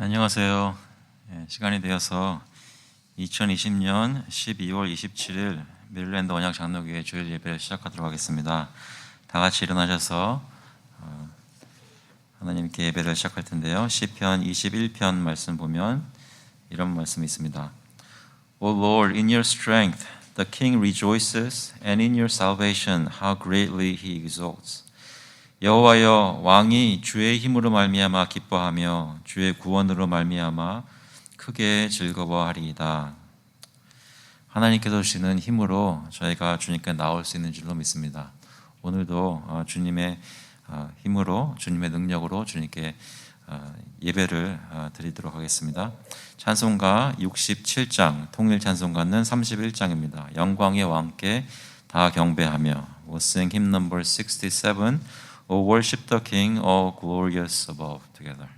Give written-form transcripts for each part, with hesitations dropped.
안녕하세요. 시간이 되어서 2020년 12월 27일 메릴랜드 언약 장로교회 주일 예배를 시작하도록 하겠습니다. 다 같이 일어나셔서 하나님께 예배를 시작할 텐데요. 시편 21편 말씀 보면 이런 말씀이 있습니다. O Lord, in your strength the king rejoices, and in your salvation how greatly he exalts. 여호와여, 왕이 주의 힘으로 말미암아 기뻐하며 주의 구원으로 말미암아 크게 즐거워하리이다. 하나님께서 주시는 힘으로 저희가 주님께 나올 수 있는 줄로 믿습니다. 오늘도 주님의 힘으로, 주님의 능력으로 주님께 예배를 드리도록 하겠습니다. 찬송가 67장, 통일 찬송가는 31장입니다. 영광의 왕께 다 경배하며. We'll sing hymn number 67, O worship the King, all glorious above, together.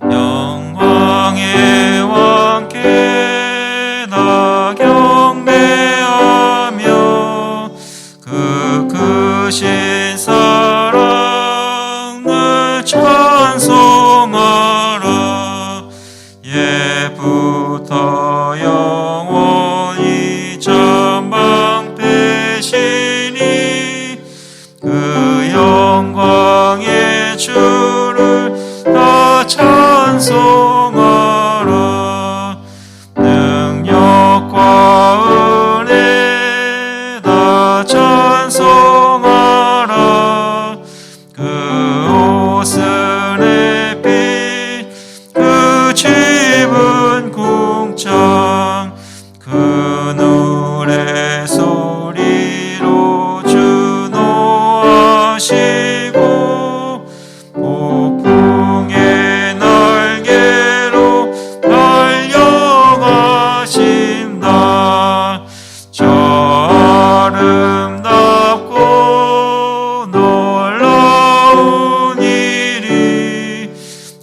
영광의 왕께 다 경배하며 그 크신 사랑을 찬송하라. 예부터 영원히 전방되시니 그 영광의 주를 다 찬송하라. 능력과 은혜 다 찬송하라. 그 옷은 햇빛, 그 집은 궁창, 그 노래 소리로 주노하시고 폭풍의 날개로 달려가신다. 저 아름답고 놀라운 일이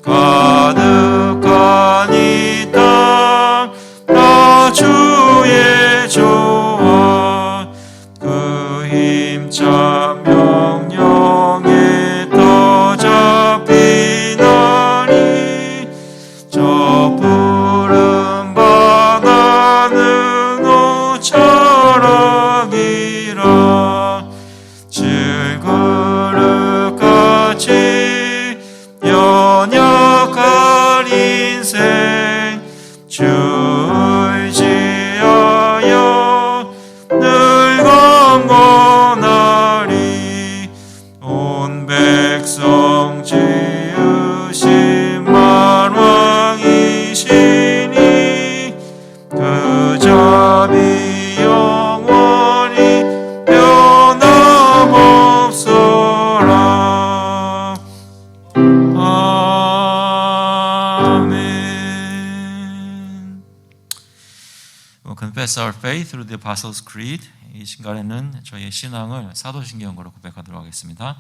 가득한 이 땅, 다 주의 조화. 그 힘찬 명령에 더 잡히나니 저 푸른 바다는 옷자락이라. 질그릇같이 연약한 인생 주를 지하여 늘 강건하리. 온 백성 지으신 만왕이시니 그 자비 영원히 변함없어라. 아멘. We'll confess our faith through the Apostles' Creed. 이 시간에는 저희의 신앙을 사도신경으로 고백하도록 하겠습니다.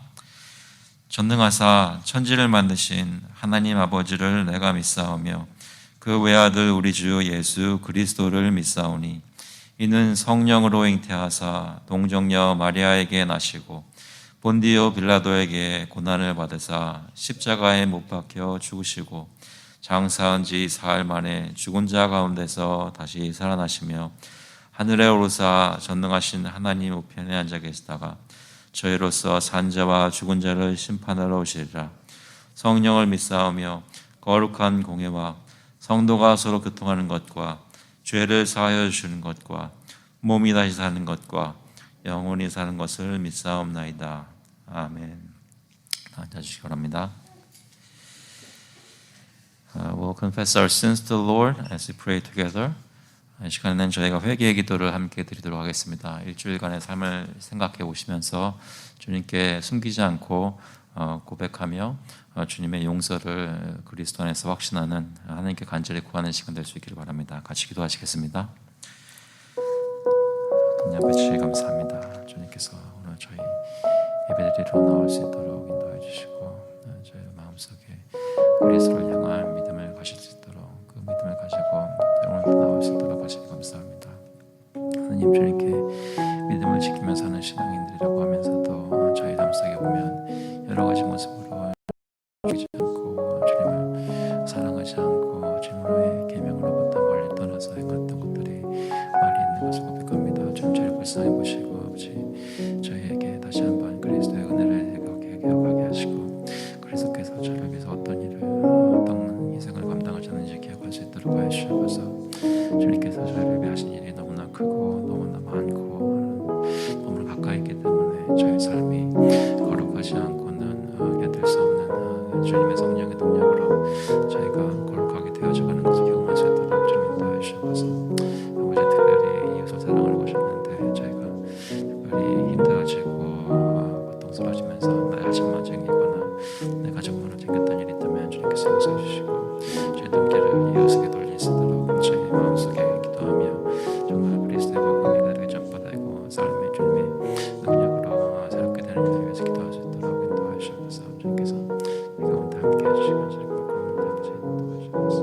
전능하사 천지를 만드신 하나님 아버지를 내가 믿사오며 그 외아들 우리 주 예수 그리스도를 믿사오니 이는 성령으로 잉태하사 동정녀 마리아에게 나시고 본디오 빌라도에게 고난을 받으사 십자가에 못 박혀 죽으시고 장사한 지 사흘 만에 죽은 자 가운데서 다시 살아나시며 하늘에 오르사 전능하신 하나님 우편에 앉아 계시다가 저희로서 산 자와 죽은 자를 심판하러 오시리라. 성령을 믿사오며 거룩한 공회와 성도가 서로 교통하는 것과 죄를 사하여 주시는 것과 몸이 다시 사는 것과 영원히 사는 것을 믿사옵나이다. 아멘. 앉아주시기 바랍니다. We'll confess our sins to the Lord as we pray together. 이 시간에는 저희가 회개의 기도를 함께 드리도록 하겠습니다. 일주일간의 삶을 생각해 보시면서 주님께 숨기지 않고 고백하며 주님의 용서를 그리스도 안에서 확신하는, 하나님께 간절히 구하는 시간 될 수 있기를 바랍니다. 같이 기도하시겠습니다. 하나님 아버지 감사합니다. 주님께서 오늘 저희 예배드리러 나올 수 있도록 인도해 주시고 저희 마음속에 그리스도를 향한 믿음을 가질 수 있도록, 그 믿음을 가지고 오늘 나올 수 있도록 하시니 감사합니다. 하나님 주님께 것을 고백합니다. 주님 저희를 불쌍히 보시고 아버지 저희에게 다시 한번 그리스도의 은혜를 기억하게 하시고 그리스도께서 저를 위해서 어떤 인생을 감당하셨는지 기억할 수 있도록 하여 주셔서 주님께서 저희를 위해 하신 일이 너무나 크고 너무나 많고 너무나 가까이 있기 때문에 저희 삶이 거룩하지 않고는 견딜 수 없는 주님의 성령의 동력으로 저희가 거룩하게 되어져가는 것을 경험할 수 있도록 주님 인도해 주셔서 아버지 특별히 이웃을 사랑하러 오셨는데 저희가 특별히 힘들어지고 고통스러워지면서 나의 자신만 챙기거나 내 가족만을 챙겼던 일이 있다면 주님께서 용서해 주시고 저희 눈길을 이웃에게 돌릴 수 있도록 저희 마음속에 기도하며 정말 그리스도의 복음이 그들에게 전파되고 삶의 주님의 능력으로 새롭게 되는 일을 위해서 기도할 수 있도록 인도해 주셔서 주님께서 이 가운데 함께 해주시면 저희 복음을 아버지 인도해 주셔서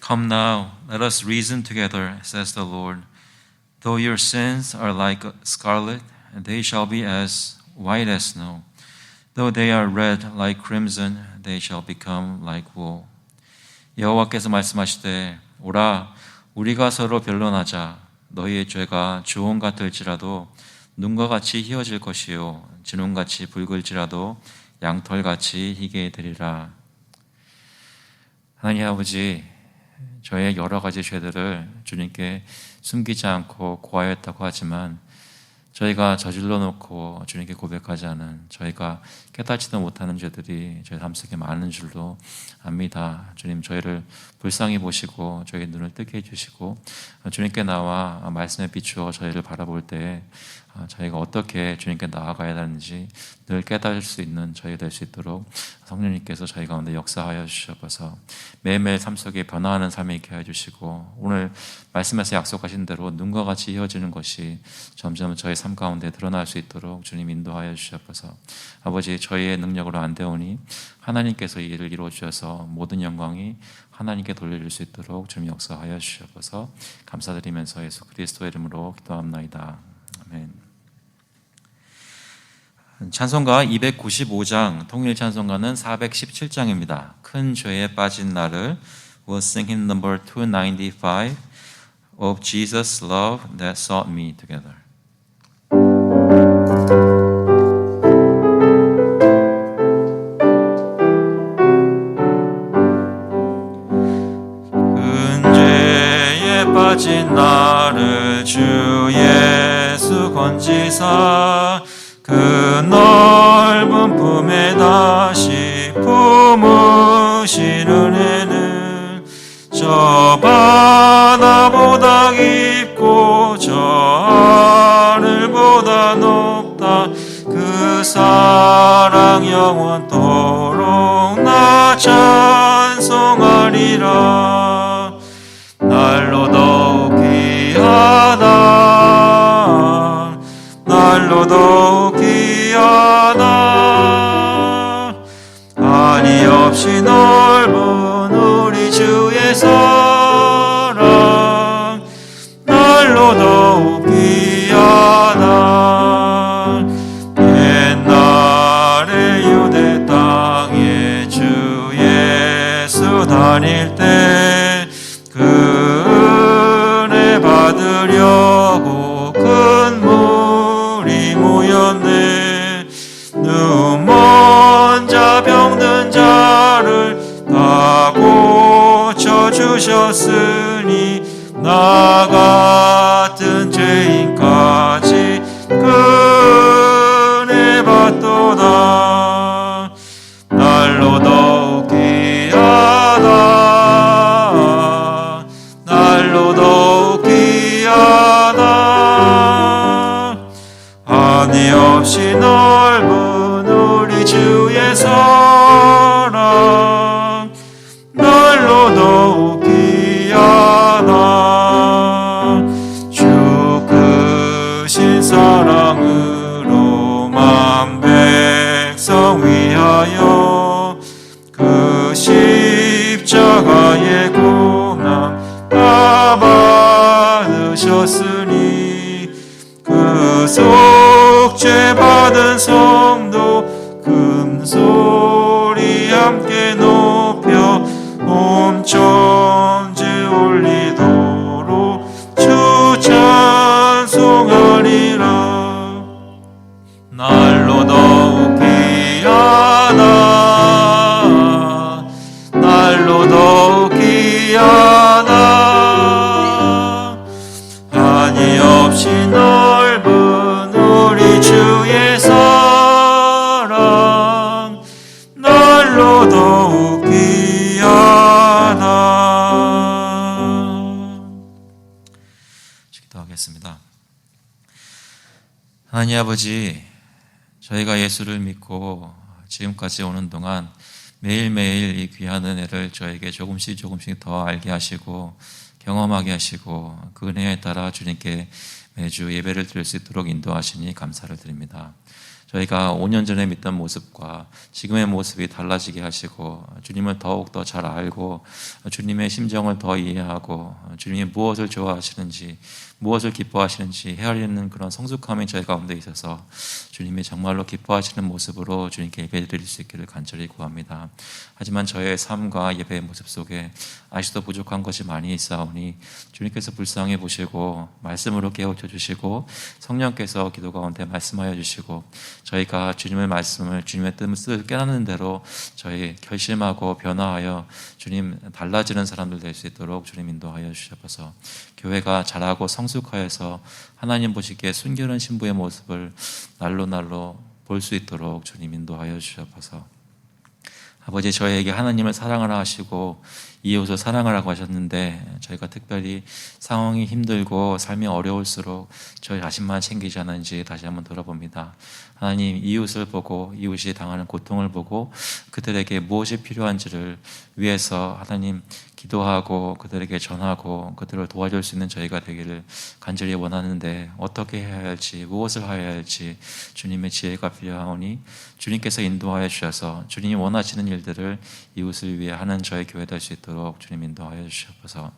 Come now, let us reason together, says the Lord. Though your sins are like scarlet, they shall be as white as snow. Though they are red like crimson, they shall become like wool. 여호와께서 말씀하시되 오라 우리가 서로 변론하자. 너희의 죄가 주홍 같을지라도 눈과 같이 희어질 것이요 진홍같이 붉을지라도 양털같이 희게 되리라. 하나님 아버지, 저의 여러 가지 죄들을 주님께 숨기지 않고 고하였다고 하지만 저희가 저질러 놓고 주님께 고백하지 않은 저희가 깨닫지도 못하는 죄들이 저희 삶 속에 많은 줄로 압니다. 주님 저희를 불쌍히 보시고 저희의 눈을 뜨게 해주시고 주님께 나와 말씀에 비추어 저희를 바라볼 때 저희가 어떻게 주님께 나아가야 하는지 늘 깨달을 수 있는 저희가 될 수 있도록 성령님께서 저희 가운데 역사하여 주셔서 매일매일 삶 속에 변화하는 삶이 있게 해주시고 오늘 말씀에서 약속하신 대로 눈과 같이 이어지는 것이 점점 저희 삶 가운데 드러날 수 있도록 주님 인도하여 주셔서 아버지 저희의 능력으로 안 되오니 하나님께서 이 일을 이루어 주셔서 모든 영광이 하나님께 돌려줄 수 있도록 주님 역사하여 주셔서 감사드리면서 예수 그리스도의 이름으로 기도합나이다. 아멘. 찬송가 295장, 통일 찬송가는 417장입니다. 큰 죄에 빠진 나를 We'll sing hymn number 295 of Jesus' love that sought me together. 큰 죄에 빠진 나를 주 예수 건지사 그 넓은 품에 다시 품으신 은혜는 저 바다보다 깊고 저 하늘보다 높다. 그 사랑 영원토록 나 찬송하리라. 날로 더욱 귀하다. 날로 더욱 귀하다. 한이 없이 넓은 우리 주의 사랑 날로 더욱 귀하다. 옛날에 유대 땅에 주 예수 다닐 때 그 은혜 받으려고 큰 물이 모였네. 눈먼 자 병든 자를 다 고쳐주셨으니 나 같은 죄인까지 그 은혜 받도다. 날로 더욱 귀하다. 날로 더욱 귀하다. 한이 없이 넓은 우리 주의 사랑 날로 더욱 귀하다. 주 크신 사랑으로 만 백성 위하여 그 십자가의 고난 다 받으셨으니 그 속죄 받은 성도 금소리 함께 높여 온 날로 더욱 귀하다. 한이 없이 넓은 우리 주의 사랑 날로 더욱 귀하다. 기도하겠습니다. 하나님 아버지, 저희가 예수를 믿고 지금까지 오는 동안 매일매일 이 귀한 은혜를 저에게 조금씩 더 알게 하시고 경험하게 하시고 그 은혜에 따라 주님께 매주 예배를 드릴 수 있도록 인도하시니 감사를 드립니다. 저희가 5년 전에 믿던 모습과 지금의 모습이 달라지게 하시고 주님을 더욱더 잘 알고 주님의 심정을 더 이해하고 주님이 무엇을 좋아하시는지 무엇을 기뻐하시는지 헤아리는 그런 성숙함이 저희 가운데 있어서 주님이 정말로 기뻐하시는 모습으로 주님께 예배드릴 수 있기를 간절히 구합니다. 하지만 저의 삶과 예배의 모습 속에 아직도 부족한 것이 많이 있사오니 주님께서 불쌍히 보시고 말씀으로 깨우쳐 주시고 성령께서 기도 가운데 말씀하여 주시고 저희가 주님의 말씀을 주님의 뜻을 깨닫는 대로 저희 결심하고 변화하여 주님 달라지는 사람들 될 수 있도록 주님 인도하여 주셔서 교회가 자라고 성숙하여서 하나님 보시기에 순결한 신부의 모습을 날로 볼 수 있도록 주님 인도하여 주셔서 아버지, 저희에게 하나님을 사랑하라 하시고 이웃을 사랑하라고 하셨는데 저희가 특별히 상황이 힘들고 삶이 어려울수록 저희 자신만 챙기지 않은지 다시 한번 돌아봅니다. 하나님, 이웃을 보고 이웃이 당하는 고통을 보고 그들에게 무엇이 필요한지를 위해서 하나님 기도하고 그들에게 전하고 그들을 도와줄 수 있는 저희가 되기를 간절히 원하는데 어떻게 해야 할지 무엇을 해야 할지 주님의 지혜가 필요하오니 주님께서 인도하여 주셔서 주님이 원하시는 일들을 이웃을 위해 하는 저희 교회 될 수 있도록 주님 인도하여 주셔서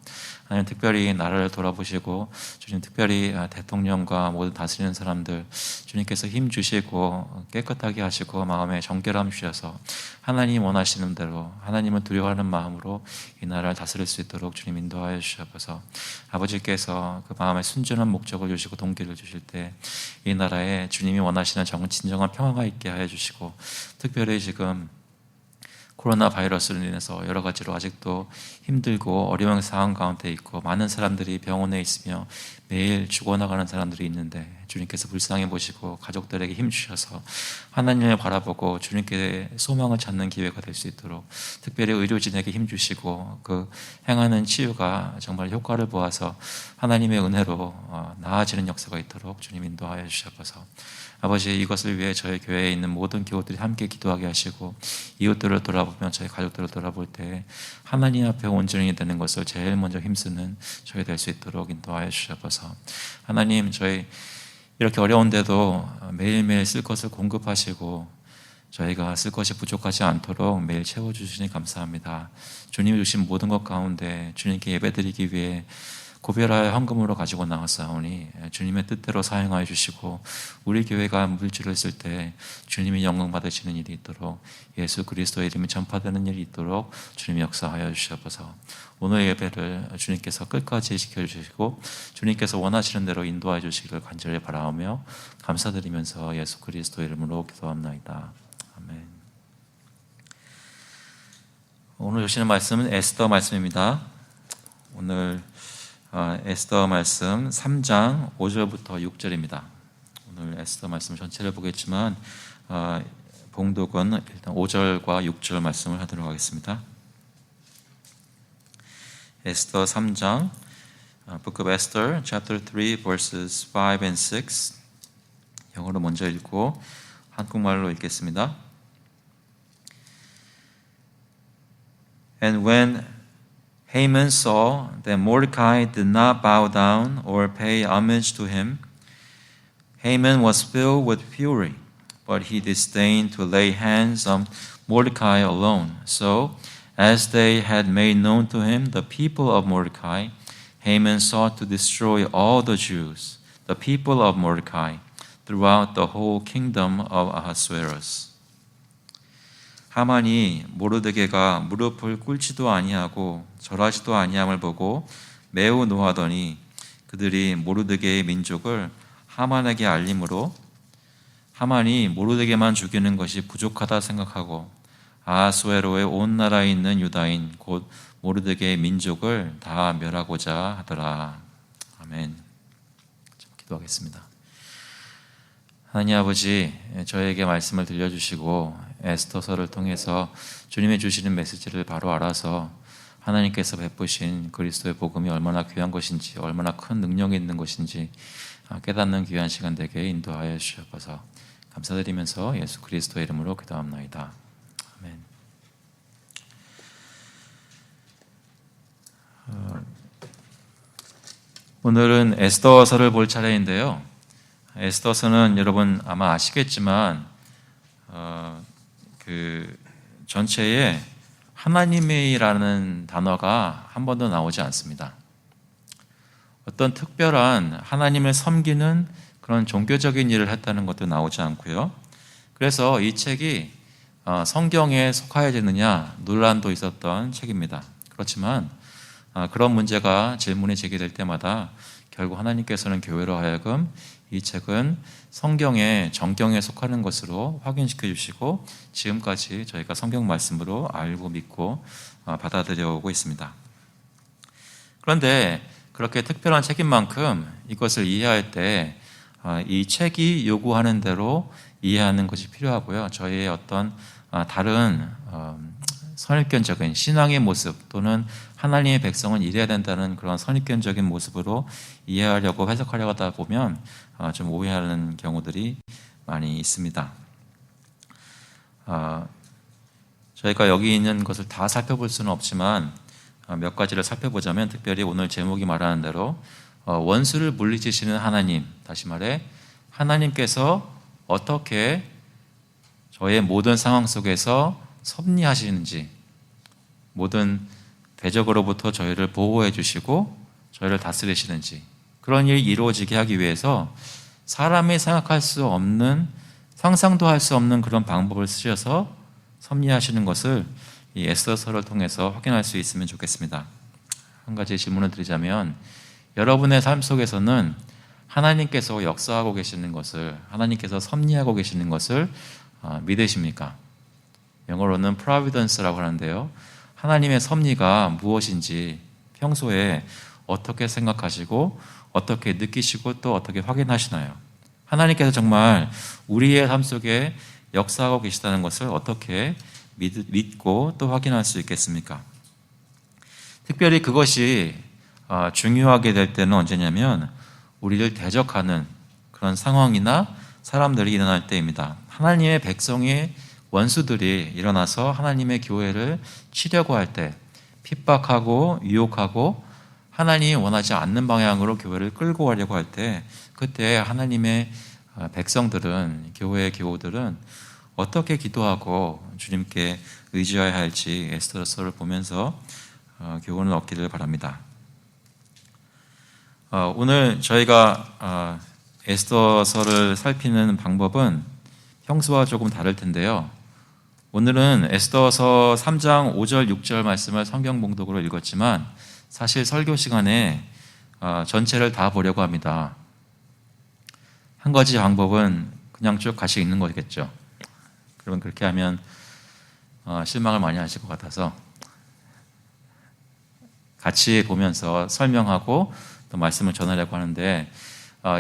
하나님 특별히 나라를 돌아보시고 주님 특별히 대통령과 모든 다스리는 사람들 주님께서 힘 주시고 깨끗하게 하시고 마음에 정결함 주셔서 하나님 원하시는 대로 하나님을 두려워하는 마음으로 이 나라를 다스릴 수 있도록 주님 인도하여 주셔서 아버지께서 그 마음에 순전한 목적을 주시고 동기를 주실 때 이 나라에 주님이 원하시는 진정한 평화가 있게 하여 주시고 특별히 지금 코로나 바이러스로 인해서 여러 가지로 아직도 힘들고 어려운 상황 가운데 있고 많은 사람들이 병원에 있으며 매일 죽어나가는 사람들이 있는데 주님께서 불쌍히 보시고 가족들에게 힘 주셔서 하나님을 바라보고 주님께 소망을 찾는 기회가 될 수 있도록 특별히 의료진에게 힘 주시고 그 행하는 치유가 정말 효과를 보아서 하나님의 은혜로 나아지는 역사가 있도록 주님 인도하여 주셔서 아버지, 이것을 위해 저희 교회에 있는 모든 교우들이 함께 기도하게 하시고 이웃들을 돌아보며 저희 가족들을 돌아볼 때 하나님 앞에 온전히 되는 것을 제일 먼저 힘쓰는 저희 될 수 있도록 인도하여 주셔서 하나님, 저희 이렇게 어려운데도 매일매일 쓸 것을 공급하시고 저희가 쓸 것이 부족하지 않도록 매일 채워주시니 감사합니다. 주님이 주신 모든 것 가운데 주님께 예배드리기 위해 고별하여 헌금으로 가지고 나왔사오니 주님의 뜻대로 사용하여 주시고 우리 교회가 물질을 쓸 때 주님이 영광 받으시는 일이 있도록 예수 그리스도의 이름이 전파되는 일이 있도록 주님이 역사하여 주셔서 오늘 예배를 주님께서 끝까지 지켜주시고 주님께서 원하시는 대로 인도하여 주시기를 간절히 바라오며 감사드리면서 예수 그리스도의 이름으로 기도합니다. 아멘. 오늘 주시는 말씀은 에스더 말씀입니다. 오늘 에스더 말씀 3장 5절부터 6절입니다. 오늘 에스더 말씀 전체를 보겠지만 봉독은 일단 5절과 6절 말씀을 하도록 하겠습니다. 에스더 3장 Book of Esther, chapter 3, verses 5 and 6 영어로 먼저 읽고 한국말로 읽겠습니다. And when Haman saw that Mordecai did not bow down or pay homage to him, Haman was filled with fury, but he disdained to lay hands on Mordecai alone. So, as they had made known to him the people of Mordecai, Haman sought to destroy all the Jews, the people of Mordecai, throughout the whole kingdom of Ahasuerus. 하만이 모르드게가 무릎을 꿇지도 아니하고 절하지도 아니함을 보고 매우 노하더니 그들이 모르드게의 민족을 하만에게 알림으로 하만이 모르드게만 죽이는 것이 부족하다 생각하고 아하수에로의 온 나라에 있는 유다인 곧 모르드게의 민족을 다 멸하고자 하더라. 아멘. 기도하겠습니다. 하나님 아버지, 저에게 말씀을 들려주시고 에스더서를 통해서 주님이 주시는 메시지를 바로 알아서 하나님께서 베푸신 그리스도의 복음이 얼마나 귀한 것인지, 얼마나 큰 능력이 있는 것인지 깨닫는 귀한 시간 되게 인도하여 주셔서 감사드리면서 예수 그리스도의 이름으로 기도합나이다. 아멘. 오늘은 에스더서를 볼 차례인데요. 에스더서는 여러분 아마 아시겠지만 그 전체에 하나님이라는 단어가 한 번도 나오지 않습니다. 어떤 특별한 하나님을 섬기는 그런 종교적인 일을 했다는 것도 나오지 않고요. 그래서 이 책이 성경에 속하여야 되느냐 논란도 있었던 책입니다. 그렇지만 그런 문제가 질문이 제기될 때마다 결국 하나님께서는 교회로 하여금 이 책은 성경의 정경에 속하는 것으로 확인시켜 주시고 지금까지 저희가 성경 말씀으로 알고 믿고 받아들여 오고 있습니다. 그런데 그렇게 특별한 책인 만큼 이것을 이해할 때 이 책이 요구하는 대로 이해하는 것이 필요하고요. 저희의 어떤 다른 선입견적인 신앙의 모습 또는 하나님의 백성은 이래야 된다는 그런 선입견적인 모습으로 이해하려고 해석하려고 하다 보면 좀 오해하는 경우들이 많이 있습니다. 저희가 여기 있는 것을 다 살펴볼 수는 없지만 몇 가지를 살펴보자면 특별히 오늘 제목이 말하는 대로 원수를 물리치시는 하나님, 다시 말해 하나님께서 어떻게 저의 모든 상황 속에서 섭리하시는지, 모든 대적으로부터 저희를 보호해 주시고 저희를 다스리시는지, 그런 일이 이루어지게 하기 위해서 사람이 생각할 수 없는, 상상도 할 수 없는 그런 방법을 쓰셔서 섭리하시는 것을 이 에스더서를 통해서 확인할 수 있으면 좋겠습니다. 한 가지 질문을 드리자면, 여러분의 삶 속에서는 하나님께서 역사하고 계시는 것을, 하나님께서 섭리하고 계시는 것을 믿으십니까? 영어로는 providence라고 하는데요. 하나님의 섭리가 무엇인지 평소에 어떻게 생각하시고 어떻게 느끼시고 또 어떻게 확인하시나요? 하나님께서 정말 우리의 삶 속에 역사하고 계시다는 것을 어떻게 믿고 또 확인할 수 있겠습니까? 특별히 그것이 중요하게 될 때는 언제냐면 우리를 대적하는 그런 상황이나 사람들이 일어날 때입니다. 하나님의 백성의 원수들이 일어나서 하나님의 교회를 치려고 할 때, 핍박하고 유혹하고 하나님이 원하지 않는 방향으로 교회를 끌고 가려고 할 때, 그때 하나님의 백성들은, 교회의 교우들은 어떻게 기도하고 주님께 의지해야 할지 에스더서를 보면서 교훈을 얻기를 바랍니다. 오늘 저희가 에스더서를 살피는 방법은 평소와 조금 다를 텐데요. 오늘은 에스더서 3장 5절 6절 말씀을 성경 봉독으로 읽었지만 사실 설교 시간에 전체를 다 보려고 합니다. 한 가지 방법은 그냥 쭉 같이 읽는 거겠죠. 그러면 그렇게 하면 실망을 많이 하실 것 같아서 같이 보면서 설명하고 또 말씀을 전하려고 하는데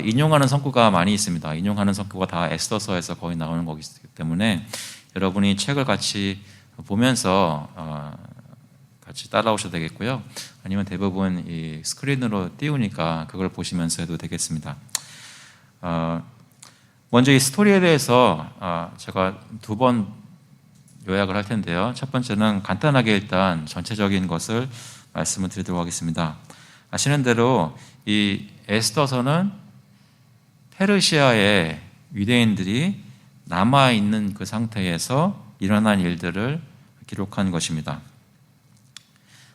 인용하는 성구가 많이 있습니다. 인용하는 성구가 다 에스더서에서 거의 나오는 거기 때문에 여러분이 책을 같이 보면서 같이 따라오셔도 되겠고요. 아니면 대부분 이 스크린으로 띄우니까 그걸 보시면서 해도 되겠습니다. 먼저 이 스토리에 대해서 제가 2번 요약을 할 텐데요. 첫 번째는 간단하게 일단 전체적인 것을 말씀을 드리도록 하겠습니다. 아시는 대로 이 에스더서는 페르시아의 유대인들이 남아있는 그 상태에서 일어난 일들을 기록한 것입니다.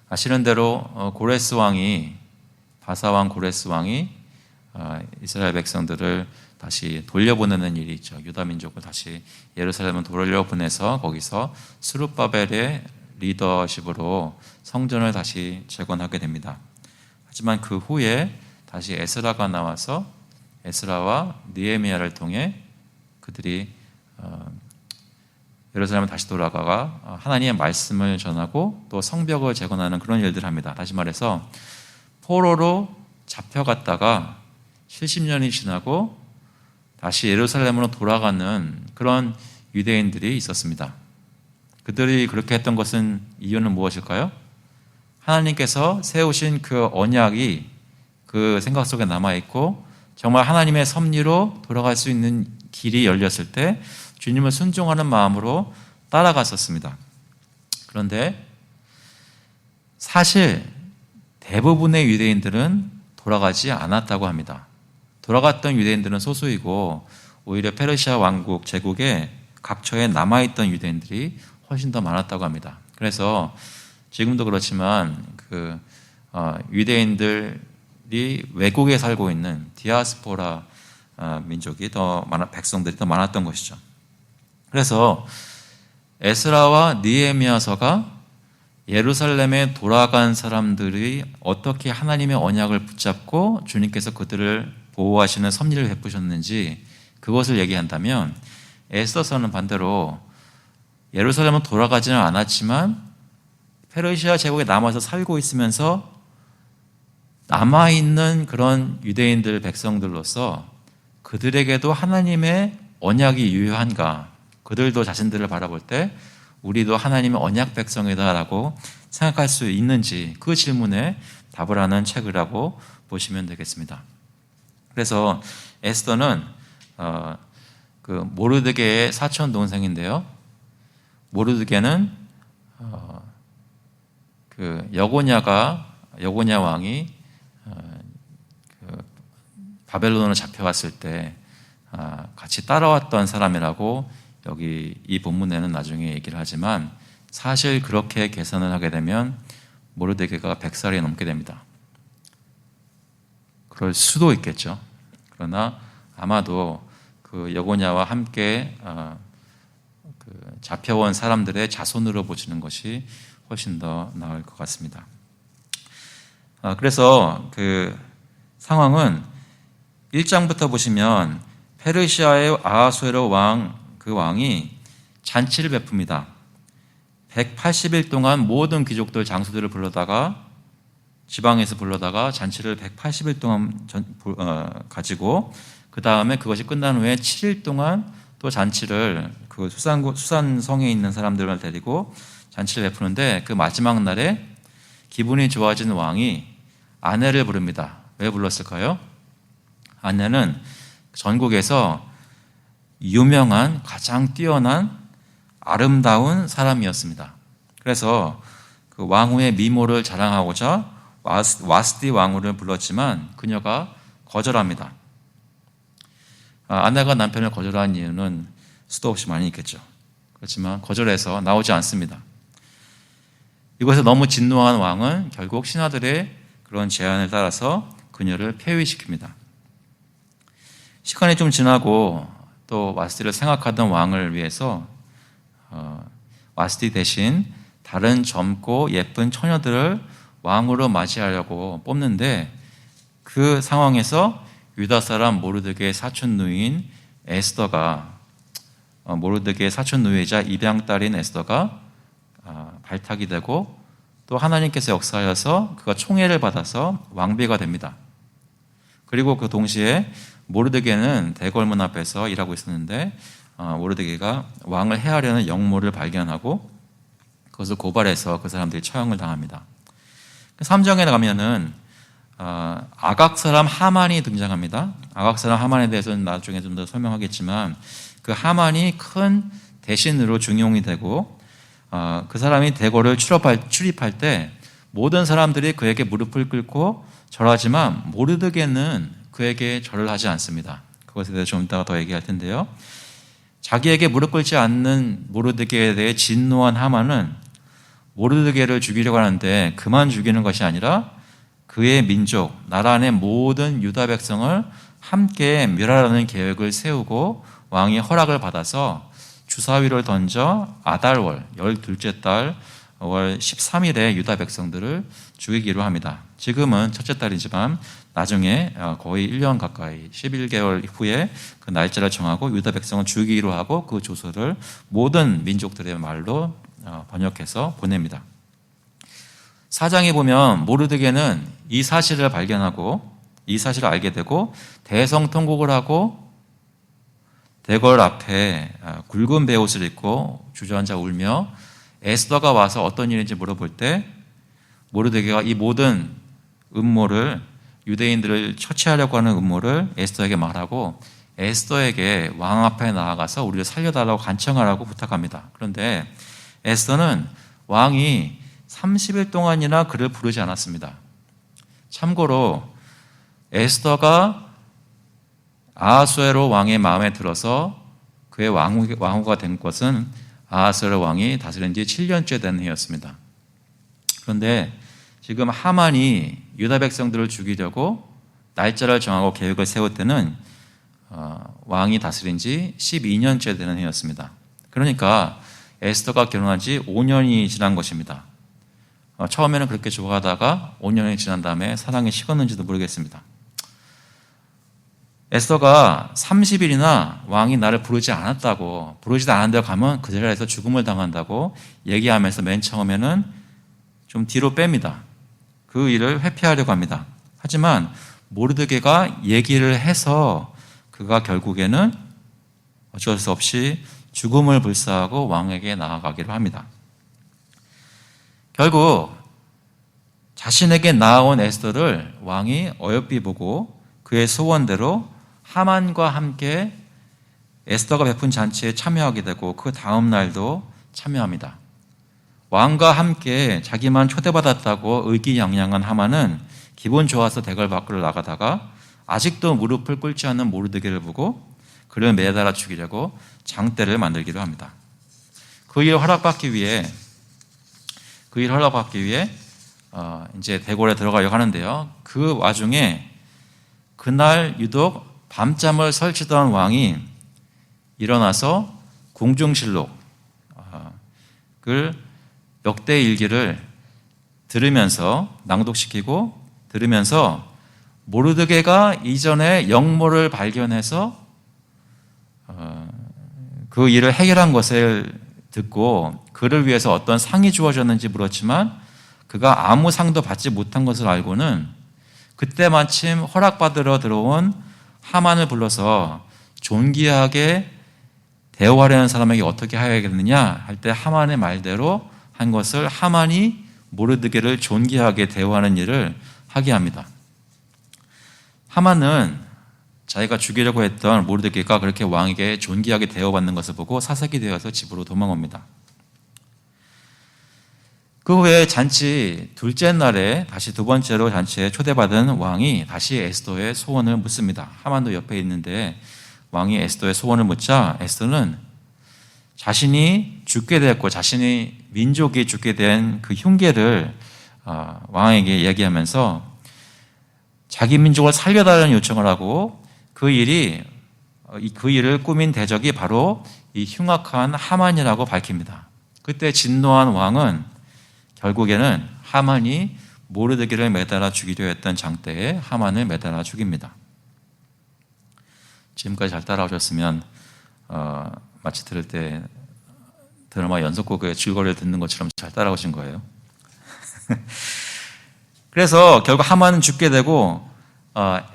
아시는 대로 고레스 왕이, 바사왕 고레스 왕이 이스라엘 백성들을 다시 돌려보내는 일이 있죠. 유다 민족을 다시 예루살렘을 돌려보내서 거기서 스룹바벨의 리더십으로 성전을 다시 재건하게 됩니다. 하지만 그 후에 다시 에스라가 나와서 에스라와 느헤미야를 통해 그들이 예루살렘에 다시 돌아가가 하나님의 말씀을 전하고 또 성벽을 재건하는 그런 일들을 합니다. 다시 말해서 포로로 잡혀갔다가 70년이 지나고 다시 예루살렘으로 돌아가는 그런 유대인들이 있었습니다. 그들이 그렇게 했던 것은 이유는 무엇일까요? 하나님께서 세우신 그 언약이 그 생각 속에 남아있고 정말 하나님의 섭리로 돌아갈 수 있는 길이 열렸을 때 주님을 순종하는 마음으로 따라갔었습니다. 그런데 사실 대부분의 유대인들은 돌아가지 않았다고 합니다. 돌아갔던 유대인들은 소수이고 오히려 페르시아 왕국 제국의 각처에 남아있던 유대인들이 훨씬 더 많았다고 합니다. 그래서 지금도 그렇지만 유대인들이 외국에 살고 있는 디아스포라 민족이 백성들이 더 많았던 것이죠. 그래서 에스라와 느헤미야서가 예루살렘에 돌아간 사람들이 어떻게 하나님의 언약을 붙잡고 주님께서 그들을 보호하시는 섭리를 베푸셨는지 그것을 얘기한다면, 에스더서는 반대로 예루살렘은 돌아가지는 않았지만 페르시아 제국에 남아서 살고 있으면서 남아있는 그런 유대인들 백성들로서 그들에게도 하나님의 언약이 유효한가, 그들도 자신들을 바라볼 때 우리도 하나님의 언약 백성이다라고 생각할 수 있는지, 그 질문에 답을 하는 책이라고 보시면 되겠습니다. 그래서 에스더는 모르드게의 사촌 동생인데요. 모르드게는 여고냐 왕이 바벨론으로 잡혀갔을 때 같이 따라왔던 사람이라고 여기 이 본문에는 나중에 얘기를 하지만, 사실 그렇게 계산을 하게 되면 모르드게가 100살이 넘게 됩니다. 그럴 수도 있겠죠. 그러나 아마도 그 여고냐와 함께 잡혀온 사람들의 자손으로 보시는 것이 훨씬 더 나을 것 같습니다. 그래서 그 상황은 1장부터 보시면 페르시아의 아하수에로 그 왕이 잔치를 베풉니다. 180일 동안 모든 귀족들 장수들을 불러다가, 지방에서 불러다가 잔치를 180일 동안 가지고, 그 다음에 그것이 끝난 후에 7일 동안 또 잔치를 그 수산성에 있는 사람들을 데리고 잔치를 베푸는데, 그 마지막 날에 기분이 좋아진 왕이 아내를 부릅니다. 왜 불렀을까요? 아내는 전국에서 유명한, 가장 뛰어난 아름다운 사람이었습니다. 그래서 그 왕후의 미모를 자랑하고자 와스디 왕후를 불렀지만 그녀가 거절합니다. 아내가 남편을 거절한 이유는 수도 없이 많이 있겠죠. 그렇지만 거절해서 나오지 않습니다. 이것에 너무 진노한 왕은 결국 신하들의 그런 제안을 따라서 그녀를 폐위시킵니다. 시간이 좀 지나고 또 와스디를 생각하던 왕을 위해서 와스디 대신 다른 젊고 예쁜 처녀들을 왕으로 맞이하려고 뽑는데, 그 상황에서 유다 사람 모르드게의 사촌 누이인 에스더가, 모르드게의 사촌 누이이자 입양 딸인 에스더가 발탁이 되고, 또 하나님께서 역사하여서 그가 총애를 받아서 왕비가 됩니다. 그리고 그 동시에 모르드게는 대궐문 앞에서 일하고 있었는데, 모르드게가 왕을 해하려는 역모를 발견하고 그것을 고발해서 그 사람들이 처형을 당합니다. 3장에 가면은 아각 사람 하만이 등장합니다. 아각 사람 하만에 대해서는 나중에 좀 더 설명하겠지만, 그 하만이 큰 대신으로 중용이 되고, 그 사람이 대궐을 출입할 때 모든 사람들이 그에게 무릎을 꿇고 절하지만 모르드게는 그에게 절을 하지 않습니다. 그것에 대해서 좀 이따가 더 얘기할 텐데요. 자기에게 무릎 꿇지 않는 모르드게에 대해 진노한 하만은 모르드게를 죽이려고 하는데, 그만 죽이는 것이 아니라 그의 민족, 나라 안의 모든 유다 백성을 함께 멸하라는 계획을 세우고 왕의 허락을 받아서 주사위를 던져 아달월 12째 달 월 13일에 유다 백성들을 죽이기로 합니다. 지금은 첫째 달이지만 나중에 거의 1년 가까이 11개월 후에 그 날짜를 정하고 유다 백성을 죽이기로 하고 그 조서를 모든 민족들의 말로 번역해서 보냅니다. 사장에 보면 모르드게는 이 사실을 발견하고 이 사실을 알게 되고 대성통곡을 하고 대궐 앞에 굵은 베옷을 입고 주저앉아 울며 에스더가 와서 어떤 일인지 물어볼 때 모르드게가 이 모든 음모를 유대인들을 처치하려고 하는 음모를 에스더에게 말하고 에스더에게 왕 앞에 나아가서 우리를 살려달라고 간청하라고 부탁합니다. 그런데 에스더는 왕이 30일 동안이나 그를 부르지 않았습니다. 참고로 에스더가 아하수에로 왕의 마음에 들어서 그의 왕후가 된 것은 아하수에로 왕이 다스린 지 7년째 된 해였습니다. 그런데 지금 하만이 유다 백성들을 죽이려고 날짜를 정하고 계획을 세울 때는 왕이 다스린 지 12년째 되는 해였습니다. 그러니까 에스더가 결혼한 지 5년이 지난 것입니다. 처음에는 그렇게 좋아하다가 5년이 지난 다음에 사랑이 식었는지도 모르겠습니다. 에스더가 30일이나 왕이 나를 부르지도 않은 데 가면 그 자리에서 죽음을 당한다고 얘기하면서 맨 처음에는 좀 뒤로 뺍니다. 그 일을 회피하려고 합니다. 하지만 모르드게가 얘기를 해서 그가 결국에는 어쩔 수 없이 죽음을 불사하고 왕에게 나아가기로 합니다. 결국 자신에게 나아온 에스더를 왕이 어여삐 보고 그의 소원대로 하만과 함께 에스더가 베푼 잔치에 참여하게 되고 그 다음 날도 참여합니다. 왕과 함께 자기만 초대받았다고 의기양양한 하만은 기분 좋아서 대궐 밖으로 나가다가 아직도 무릎을 꿇지 않는 모르드게를 보고 그를 매달아 죽이려고 장대를 만들기로 합니다. 그 일 허락받기 위해 이제 대궐에 들어가려고 하는데요. 그 와중에 그날 유독 밤잠을 설치던 왕이 일어나서 궁중실록을 역대 일기를 낭독시키고 들으면서 모르드게가 이전에 역모를 발견해서 그 일을 해결한 것을 듣고 그를 위해서 어떤 상이 주어졌는지 물었지만 그가 아무 상도 받지 못한 것을 알고는 그때 마침 허락받으러 들어온 하만을 불러서 존귀하게 대우하려는 사람에게 어떻게 해야겠느냐 할 때 하만의 말대로 한 것을 하만이 모르드게를 존귀하게 대우하는 일을 하게 합니다. 하만은 자기가 죽이려고 했던 모르드게가 그렇게 왕에게 존귀하게 대우받는 것을 보고 사색이 되어서 집으로 도망옵니다. 그 후에 잔치 둘째 날에 다시 두 번째로 잔치에 초대받은 왕이 다시 에스더의 소원을 묻습니다. 하만도 옆에 있는데 왕이 에스더의 소원을 묻자 에스더는 자신이 죽게 되었고 자신이 민족이 죽게 된 그 흉계를 왕에게 얘기하면서 자기 민족을 살려달라는 요청을 하고 그 일을 꾸민 대적이 바로 이 흉악한 하만이라고 밝힙니다. 그때 진노한 왕은 결국에는 하만이 모르드게를 매달아 죽이려 했던 장대에 하만을 매달아 죽입니다. 지금까지 잘 따라오셨으면 마치 들을 때 드라마 연속곡의 줄거리를 듣는 것처럼 잘 따라오신 거예요. 그래서 결국 하만은 죽게 되고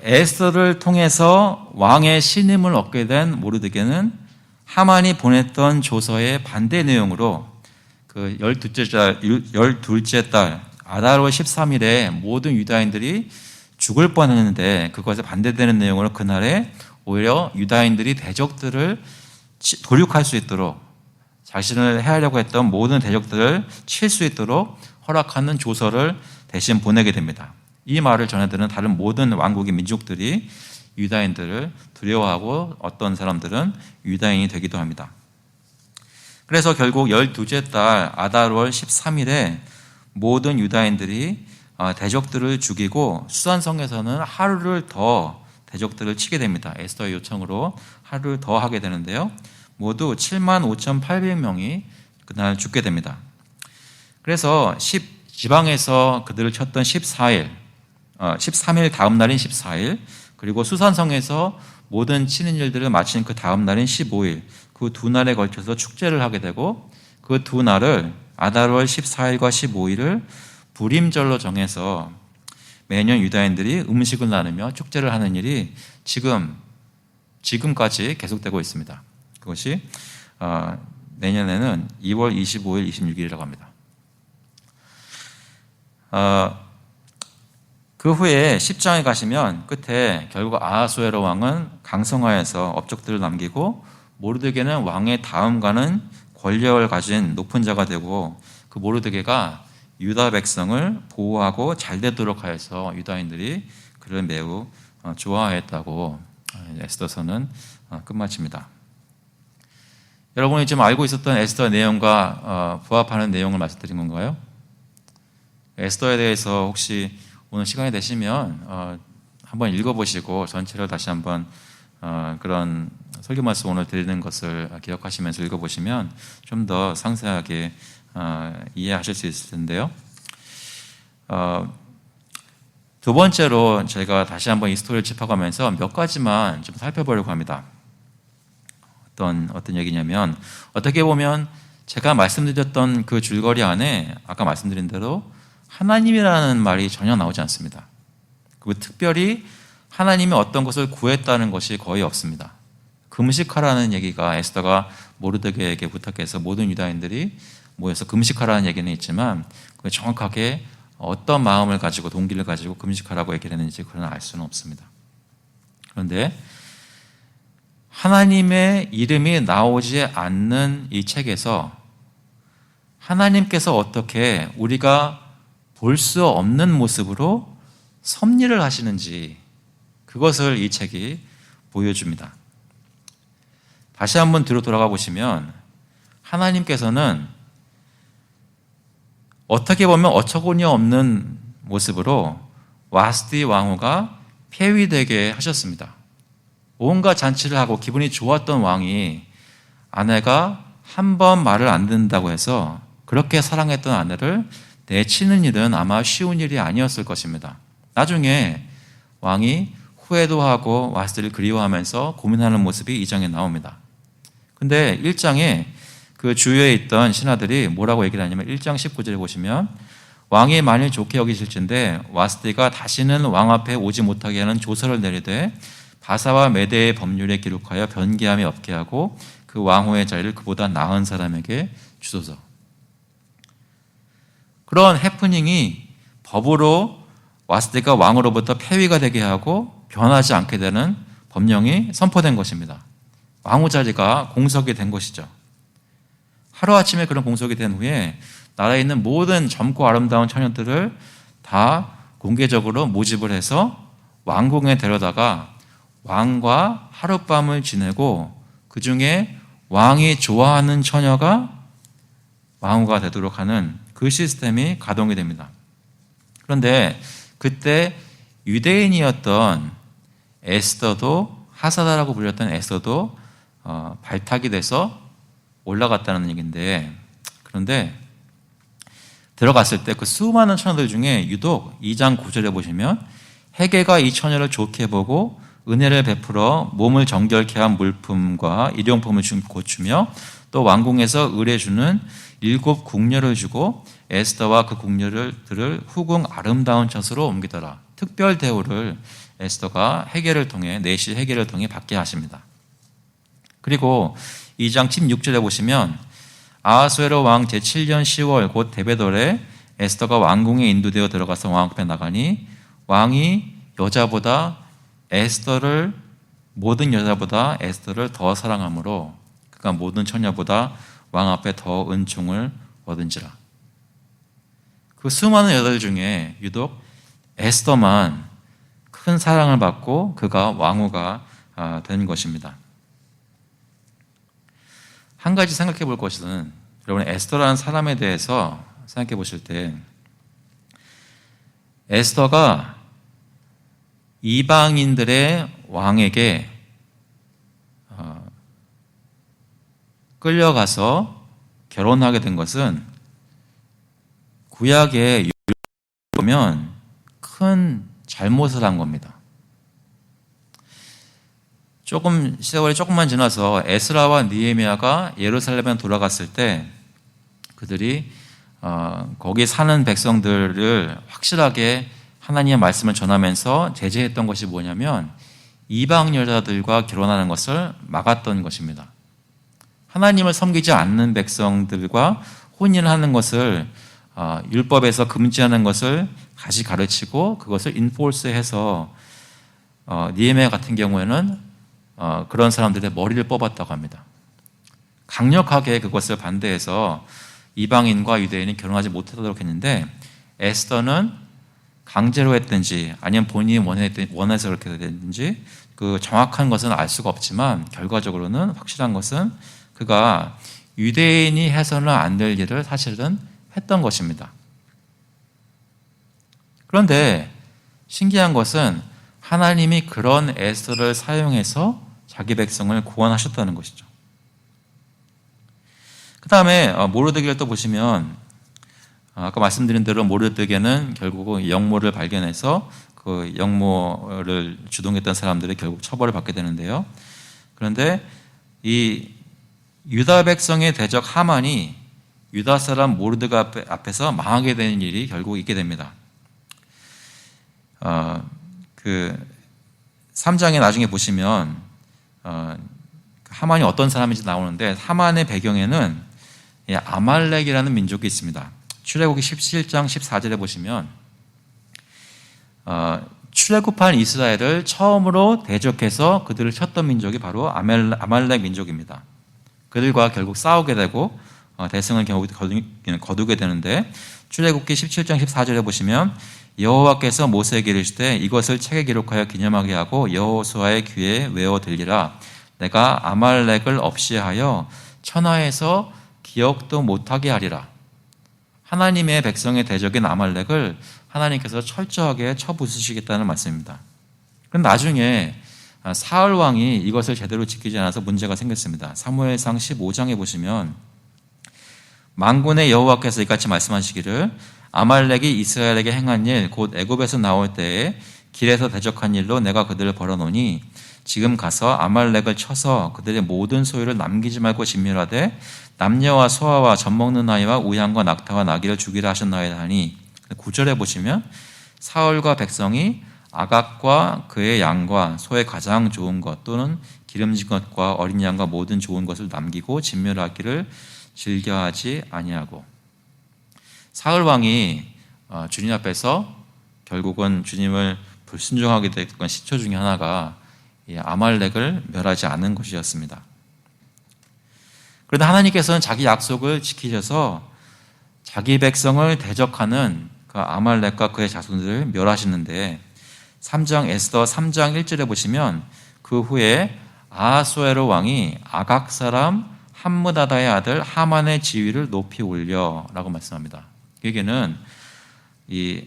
에스더를 통해서 왕의 신임을 얻게 된 모르드게는 하만이 보냈던 조서의 반대 내용으로 그 12째 달 아달월 13일에 모든 유다인들이 죽을 뻔했는데 그것에 반대되는 내용으로 그날에 오히려 유다인들이 대적들을 도륙할 수 있도록 자신을 해하려고 했던 모든 대적들을 칠 수 있도록 허락하는 조서를 대신 보내게 됩니다. 이 말을 전해들은 다른 모든 왕국의 민족들이 유다인들을 두려워하고 어떤 사람들은 유다인이 되기도 합니다. 그래서 결국 12째 달 아달월 13일에 모든 유다인들이 대적들을 죽이고 수산성에서는 하루를 더 대적들을 치게 됩니다. 에스더의 요청으로 하루를 더 하게 되는데요. 모두 75,800명이 그날 죽게 됩니다. 그래서 지방에서 그들을 쳤던 14일, 13일 다음 날인 14일, 그리고 수산성에서 모든 치는 일들을 마친 그 다음 날인 15일, 그 두 날에 걸쳐서 축제를 하게 되고, 그 두 날을 아달월 14일과 15일을 불임절로 정해서 매년 유다인들이 음식을 나누며 축제를 하는 일이 지금까지 계속되고 있습니다. 그것이 내년에는 2월 25일, 26일이라고 합니다. 그 후에 10장에 가시면 끝에 결국 아하수에로 왕은 강성하여서 업적들을 남기고 모르드게는 왕의 다음 가는 권력을 가진 높은 자가 되고 그 모르드게가 유다 백성을 보호하고 잘 되도록 하여서 유다인들이 그를 매우 좋아했다고 에스더서는 끝마칩니다. 여러분이 지금 알고 있었던 에스더의 내용과 부합하는 내용을 말씀드린 건가요? 에스더에 대해서 혹시 오늘 시간이 되시면 한번 읽어보시고 전체를 다시 한번 그런 설교 말씀 오늘 드리는 것을 기억하시면서 읽어보시면 좀 더 상세하게 이해하실 수 있을 텐데요. 두 번째로 제가 다시 한번 이 스토리를 짚어가면서 몇 가지만 좀 살펴보려고 합니다. 어떤 얘기냐면 어떻게 보면 제가 말씀드렸던 그 줄거리 안에 아까 말씀드린 대로 하나님이라는 말이 전혀 나오지 않습니다. 그리고 특별히 하나님이 어떤 것을 구했다는 것이 거의 없습니다. 금식하라는 얘기가 에스더가 모르드게에게 부탁해서 모든 유다인들이 모여서 금식하라는 얘기는 있지만 정확하게 어떤 마음을 가지고 동기를 가지고 금식하라고 얘기를 했는지 그건 알 수는 없습니다. 그런데 하나님의 이름이 나오지 않는 이 책에서 하나님께서 어떻게 우리가 볼 수 없는 모습으로 섭리를 하시는지 그것을 이 책이 보여줍니다. 다시 한번 뒤로 돌아가 보시면 하나님께서는 어떻게 보면 어처구니 없는 모습으로 와스디 왕후가 폐위되게 하셨습니다. 온갖 잔치를 하고 기분이 좋았던 왕이 아내가 한 번 말을 안 듣는다고 해서 그렇게 사랑했던 아내를 내치는 일은 아마 쉬운 일이 아니었을 것입니다. 나중에 왕이 후회도 하고 와스디를 그리워하면서 고민하는 모습이 2장에 나옵니다. 근데 1장에 그 주위에 있던 신하들이 뭐라고 얘기를 하냐면 1장 19절에 보시면 왕이 만일 좋게 여기실진데 와스디가 다시는 왕 앞에 오지 못하게 하는 조서를 내리되 바사와 메대의 법률에 기록하여 변개함이 없게 하고 그 왕후의 자리를 그보다 나은 사람에게 주소서. 그런 해프닝이 법으로 와스디가 왕으로부터 폐위가 되게 하고 변하지 않게 되는 법령이 선포된 것입니다. 왕후 자리가 공석이 된 것이죠. 하루아침에 그런 공석이 된 후에 나라에 있는 모든 젊고 아름다운 처녀들을 다 공개적으로 모집을 해서 왕궁에 데려다가 왕과 하룻밤을 지내고 그 중에 왕이 좋아하는 처녀가 왕후가 되도록 하는 그 시스템이 가동이 됩니다. 그런데 그때 유대인이었던 에스더도 하사다라고 불렸던 에스더도 발탁이 돼서 올라갔다는 얘기인데 그런데 들어갔을 때 그 수많은 처녀들 중에 유독 2장 9절에 보시면 헤게가 이 처녀를 좋게 보고 은혜를 베풀어 몸을 정결케 한 물품과 일용품을 고추며 또 왕궁에서 의뢰주는 7 궁녀를 주고 에스더와 그 궁녀들을 후궁 아름다운 젖으로 옮기더라. 특별 대우를 에스더가 헤게를 통해 내시 헤게를 통해 받게 하십니다. 그리고 2장 16절에 보시면 아하수에로 왕 제7년 10월 곧 데베돌에 에스더가 왕궁에 인도되어 들어가서 왕 앞에 나가니 왕이 모든 여자보다 에스더를 더 사랑하므로 그가 모든 처녀보다 왕 앞에 더 은총을 얻은지라. 그 수많은 여자들 중에 유독 에스더만 큰 사랑을 받고 그가 왕후가 된 것입니다. 한 가지 생각해 볼 것은 여러분 에스더라는 사람에 대해서 생각해 보실 때 에스더가 이방인들의 왕에게 끌려가서 결혼하게 된 것은 구약에 보면 큰 잘못을 한 겁니다. 세월이 조금만 지나서 에스라와 느헤미야가 예루살렘에 돌아갔을 때 그들이 거기 사는 백성들을 확실하게 하나님의 말씀을 전하면서 제재했던 것이 뭐냐면 이방 여자들과 결혼하는 것을 막았던 것입니다. 하나님을 섬기지 않는 백성들과 혼인을 하는 것을 율법에서 금지하는 것을 다시 가르치고 그것을 인포스해서 느헤미야 같은 경우에는 그런 사람들의 머리를 뽑았다고 합니다. 강력하게 그것을 반대해서 이방인과 유대인이 결혼하지 못하도록 했는데 에스더는 강제로 했든지 아니면 본인이 원해서 그렇게 됐든지 그 정확한 것은 알 수가 없지만 결과적으로는 확실한 것은 그가 유대인이 해서는 안 될 일을 사실은 했던 것입니다. 그런데 신기한 것은 하나님이 그런 에스더를 사용해서 자기 백성을 구원하셨다는 것이죠. 그 다음에 모르드게를 또 보시면 아까 말씀드린 대로 모르드게는 결국 영모를 발견해서 그 영모를 주동했던 사람들이 결국 처벌을 받게 되는데요. 그런데 이 유다 백성의 대적 하만이 유다 사람 모르드게 앞에서 망하게 되는 일이 결국 있게 됩니다. 그 3장에 나중에 보시면 하만이 어떤 사람인지 나오는데 하만의 배경에는 아말렉이라는 민족이 있습니다. 출애굽기 17장 14절에 보시면 출애굽한 이스라엘을 처음으로 대적해서 그들을 쳤던 민족이 바로 아말렉 민족입니다. 그들과 결국 싸우게 되고 대승을 결국 거두게 되는데 출애굽기 17장 14절에 보시면 여호와께서 모세에게 이르시되 이것을 책에 기록하여 기념하게 하고 여호수아의 귀에 외워 들리라. 내가 아말렉을 없이하여 천하에서 기억도 못하게 하리라. 하나님의 백성의 대적인 아말렉을 하나님께서 철저하게 쳐부수시겠다는 말씀입니다. 그런데 나중에 사울 왕이 이것을 제대로 지키지 않아서 문제가 생겼습니다. 사무엘상 15장에 보시면 만군의 여호와께서 이같이 말씀하시기를 아말렉이 이스라엘에게 행한 일 곧 애굽에서 나올 때에 길에서 대적한 일로 내가 그들을 벌어놓으니 지금 가서 아말렉을 쳐서 그들의 모든 소유를 남기지 말고 진멸하되 남녀와 소아와 젖먹는 아이와 우양과 낙타와 나귀를 죽이라 하셨나이다 하니 9절에 보시면 사울과 백성이 아각과 그의 양과 소의 가장 좋은 것 또는 기름진 것과 어린 양과 모든 좋은 것을 남기고 진멸하기를 즐겨하지 아니하고 사울 왕이 주님 앞에서 결국은 주님을 불순종하게 됐던 시초 중에 하나가 아말렉을 멸하지 않은 것이었습니다. 그런데 하나님께서는 자기 약속을 지키셔서 자기 백성을 대적하는 그 아말렉과 그의 자손들을 멸하시는데 3장 에스더 3장 1절에 보시면 그 후에 아하수에로 왕이 아각 사람 함므다다의 아들 하만의 지위를 높이 올려라고 말씀합니다. 여기는 이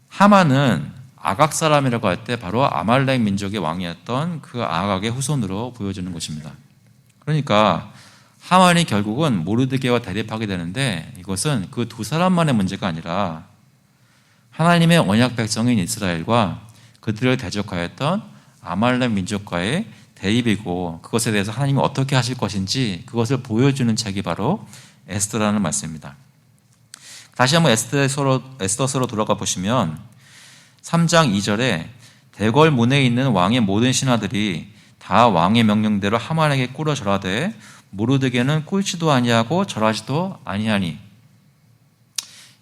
하만은 아각 사람이라고 할 때 바로 아말렉 민족의 왕이었던 그 아각의 후손으로 보여지는 것입니다. 그러니까 하만이 결국은 모르드게와 대립하게 되는데 이것은 그 두 사람만의 문제가 아니라 하나님의 언약 백성인 이스라엘과 그들을 대적하였던 아말렉 민족과의 대립이고 그것에 대해서 하나님이 어떻게 하실 것인지 그것을 보여주는 책이 바로 에스더라는 말씀입니다. 다시 한번 에스더서로 돌아가 보시면 3장 2절에 대궐 문에 있는 왕의 모든 신하들이 다 왕의 명령대로 하만에게 꿇어 절하되 모르드게는 꿇지도 아니하고 절하지도 아니하니.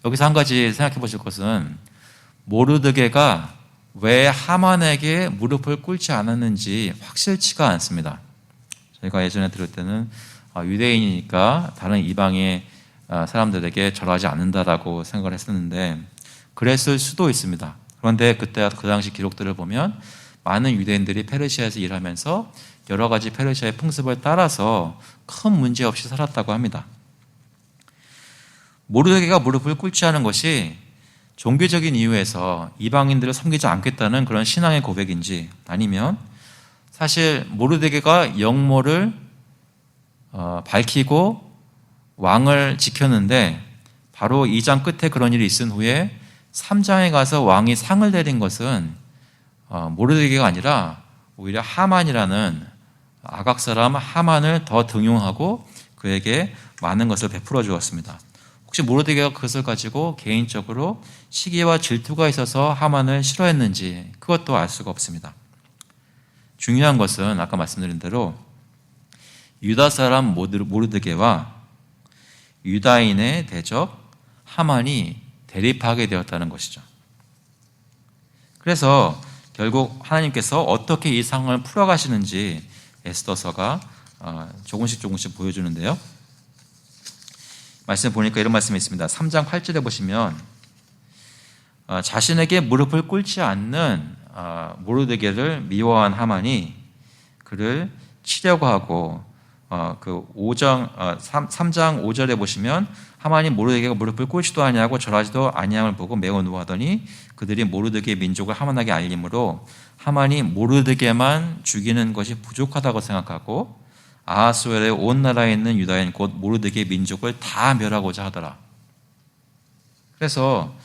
여기서 한 가지 생각해 보실 것은 모르드게가 왜 하만에게 무릎을 꿇지 않았는지 확실치가 않습니다. 저희가 예전에 들을 때는 유대인이니까 다른 이방의 사람들에게 절하지 않는다라고 생각을 했었는데 그랬을 수도 있습니다. 그런데 그때 그 당시 기록들을 보면 많은 유대인들이 페르시아에서 일하면서 여러 가지 페르시아의 풍습을 따라서 큰 문제 없이 살았다고 합니다. 모르드게가 무릎을 꿇지 않은 것이 종교적인 이유에서 이방인들을 섬기지 않겠다는 그런 신앙의 고백인지 아니면 사실 모르드게가 영모를 밝히고 왕을 지켰는데 바로 2장 끝에 그런 일이 있은 후에 3장에 가서 왕이 상을 내린 것은 모르드게가 아니라 오히려 하만이라는 아각 사람 하만을 더 등용하고 그에게 많은 것을 베풀어 주었습니다. 혹시 모르드게가 그것을 가지고 개인적으로 시기와 질투가 있어서 하만을 싫어했는지 그것도 알 수가 없습니다. 중요한 것은 아까 말씀드린 대로 유다 사람 모르드게와 유다인의 대적 하만이 대립하게 되었다는 것이죠. 그래서 결국 하나님께서 어떻게 이 상황을 풀어가시는지 에스더서가 조금씩 보여주는데요. 말씀 보니까 이런 말씀이 있습니다. 3장 8절에 보시면 자신에게 무릎을 꿇지 않는 모르드게를 미워한 하만이 그를 치려고 하고 그 3장 5절에 보시면 하만이 모르드게가 무릎을 꿇지도 아니하고 절하지도 아니함을 보고 매우 노하더니 그들이 모르드게 민족을 하만에게 알림으로 하만이 모르드게만 죽이는 것이 부족하다고 생각하고 아하수엘의 온 나라에 있는 유다인 곧 모르드게 민족을 다 멸하고자 하더라. 그래서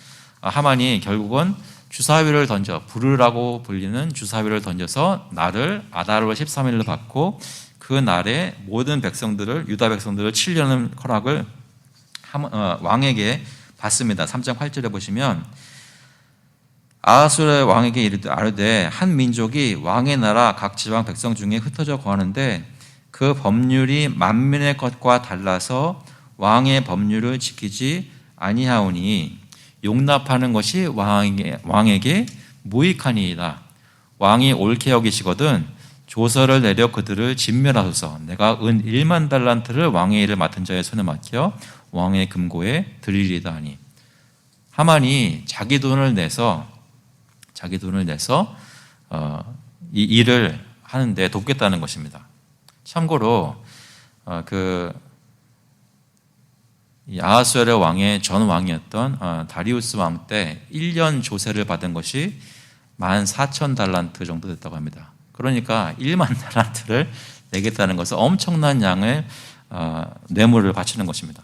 하만이 결국은 주사위를 던져 부르라고 불리는 주사위를 던져서 날을 아다르 13일로 받고 그 날에 모든 백성들을 유다 백성들을 치려는 허락을 왕에게 받습니다. 3장 8절에 보시면 아하수르의 왕에게 아뢰되 한 민족이 왕의 나라 각 지방 백성 중에 흩어져 거하는데 그 법률이 만민의 것과 달라서 왕의 법률을 지키지 아니하오니 용납하는 것이 왕에게 무익하니이다. 왕이 옳게 여기시거든 조서를 내려 그들을 진멸하소서. 내가 은 1만 달란트를 왕의 일을 맡은 자의 손에 맡겨 왕의 금고에 드리리다 하니. 하만이 자기 돈을 내서 이 일을 하는데 돕겠다는 것입니다. 참고로 이 아하수에르 왕의 전 왕이었던 다리우스 왕 때 1년 조세를 받은 것이 14,000달란트 정도 됐다고 합니다. 그러니까 1만 달란트를 내겠다는 것은 엄청난 양의 뇌물을 바치는 것입니다.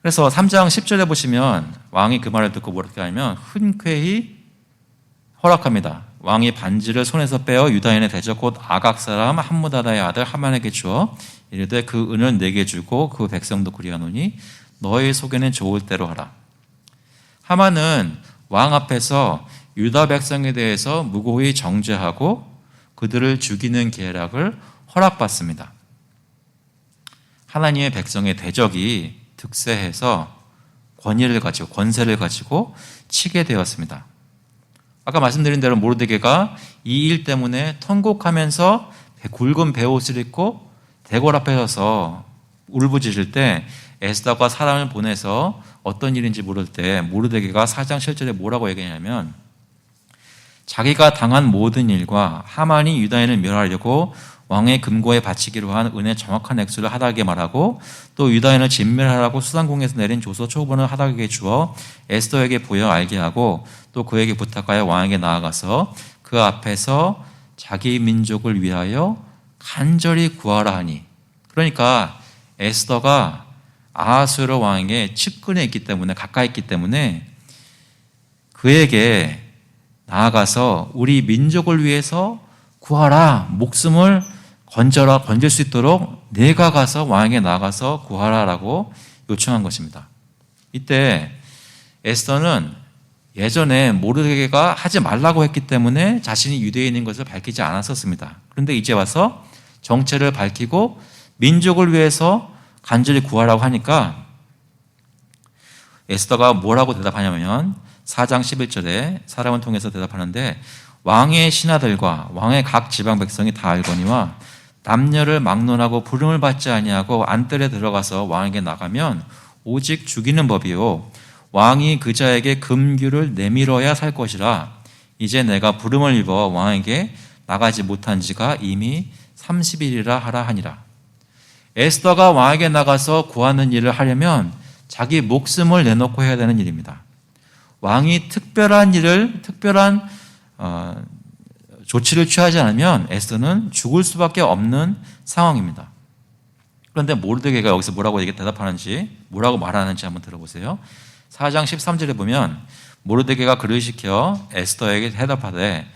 그래서 3장 10절에 보시면 왕이 그 말을 듣고 뭐라고 하냐면 흔쾌히 허락합니다. 왕이 반지를 손에서 빼어 유다인의 대적 곧 아각 사람 함무다다의 아들 하만에게 주어 이르되 그 은을 내게 주고 그 백성도 그리하노니 너의 속에는 좋을 대로 하라. 하만은 왕 앞에서 유다 백성에 대해서 무고히 정죄하고 그들을 죽이는 계략을 허락받습니다. 하나님의 백성의 대적이 득세해서 권세를 가지고 치게 되었습니다. 아까 말씀드린 대로 모르드게가 이 일 때문에 통곡하면서 굵은 베옷을 입고 대궐 앞에 서서 울부짖을 때 에스더가 사람을 보내서 어떤 일인지 물을 때 모르드게가 4장 7절에 뭐라고 얘기하냐면 자기가 당한 모든 일과 하만이 유다인을 멸하려고 왕의 금고에 바치기로 한 은의 정확한 액수를 하닥에게 말하고 또 유다인을 진멸하라고 수상궁에서 내린 조서 초본을 하닥에게 주어 에스더에게 보여 알게 하고 또 그에게 부탁하여 왕에게 나아가서 그 앞에서 자기 민족을 위하여 간절히 구하라 하니. 그러니까 에스더가 아하수에르 왕에게 측근에 있기 때문에 가까이 있기 때문에 그에게 나아가서 우리 민족을 위해서 구하라. 목숨을 건질 수 있도록 내가 가서 왕에게 나가서 구하라라고 요청한 것입니다. 이때 에스더는 예전에 모르드게가 하지 말라고 했기 때문에 자신이 유대인인 것을 밝히지 않았었습니다. 그런데 이제 와서 정체를 밝히고 민족을 위해서 간절히 구하라고 하니까 에스더가 뭐라고 대답하냐면 4장 11절에 사람을 통해서 대답하는데 왕의 신하들과 왕의 각 지방 백성이 다 알거니와 남녀를 막론하고 부름을 받지 아니하고 안뜰에 들어가서 왕에게 나가면 오직 죽이는 법이요 왕이 그 자에게 금규를 내밀어야 살 것이라. 이제 내가 부름을 입어 왕에게 나가지 못한 지가 이미 30일이라 하라 하니라. 에스더가 왕에게 나가서 구하는 일을 하려면 자기 목숨을 내놓고 해야 되는 일입니다. 왕이 특별한 조치를 취하지 않으면 에스더는 죽을 수밖에 없는 상황입니다. 그런데 모르드게가 여기서 뭐라고 대답하는지, 뭐라고 말하는지 한번 들어보세요. 4장 13절에 보면 모르드게가 그를 시켜 에스더에게 대답하되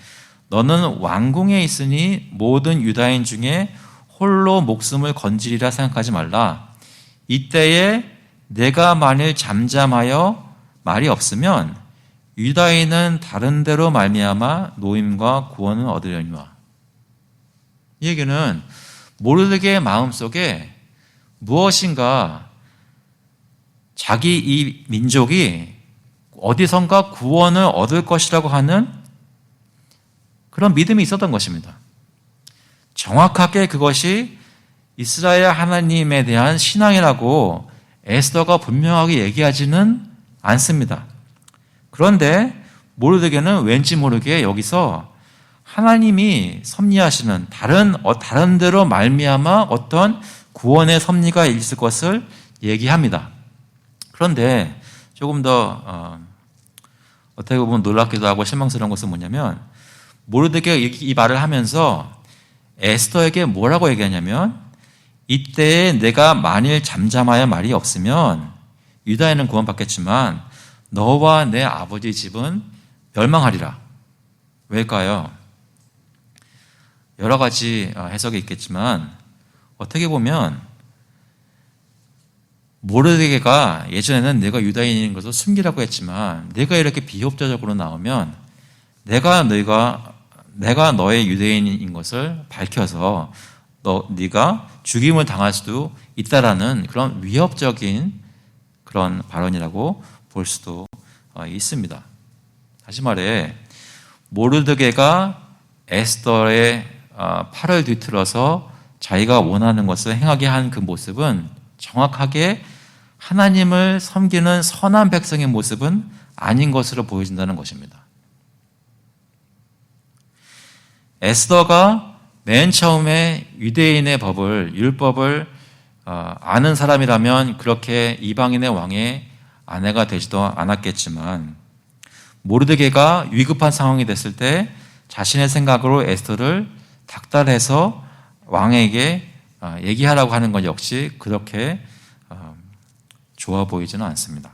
너는 왕궁에 있으니 모든 유다인 중에 홀로 목숨을 건지리라 생각하지 말라. 이때에 내가 만일 잠잠하여 말이 없으면 유다인은 다른 데로 말미암아 노임과 구원을 얻으려니와. 이 얘기는 모르드게의 마음속에 무엇인가 자기 이 민족이 어디선가 구원을 얻을 것이라고 하는 그런 믿음이 있었던 것입니다. 정확하게 그것이 이스라엘 하나님에 대한 신앙이라고 에스더가 분명하게 얘기하지는 않습니다. 그런데 모르드게는 왠지 모르게 여기서 하나님이 섭리하시는 다른 데로 말미암아 어떤 구원의 섭리가 있을 것을 얘기합니다. 그런데 조금 더 어떻게 보면 놀랍기도 하고 실망스러운 것은 뭐냐면 모르드게가 이 말을 하면서 에스더에게 뭐라고 얘기하냐면 이때에 내가 만일 잠잠하여 말이 없으면 유다인은 구원받겠지만 너와 내 아버지 집은 멸망하리라. 왜일까요? 여러 가지 해석이 있겠지만 어떻게 보면 모르드게가 예전에는 내가 유다인인 것을 숨기라고 했지만 내가 이렇게 비협조적으로 나오면 내가 너의 유대인인 것을 밝혀서 네가 죽임을 당할 수도 있다라는 그런 위협적인 그런 발언이라고 볼 수도 있습니다. 다시 말해 모르드게가 에스더의 팔을 뒤틀어서 자기가 원하는 것을 행하게 한 그 모습은 정확하게 하나님을 섬기는 선한 백성의 모습은 아닌 것으로 보여진다는 것입니다. 에스더가 맨 처음에 유대인의 율법을 아는 사람이라면 그렇게 이방인의 왕의 아내가 되지도 않았겠지만 모르드게가 위급한 상황이 됐을 때 자신의 생각으로 에스더를 닥달해서 왕에게 얘기하라고 하는 건 역시 그렇게 좋아 보이지는 않습니다.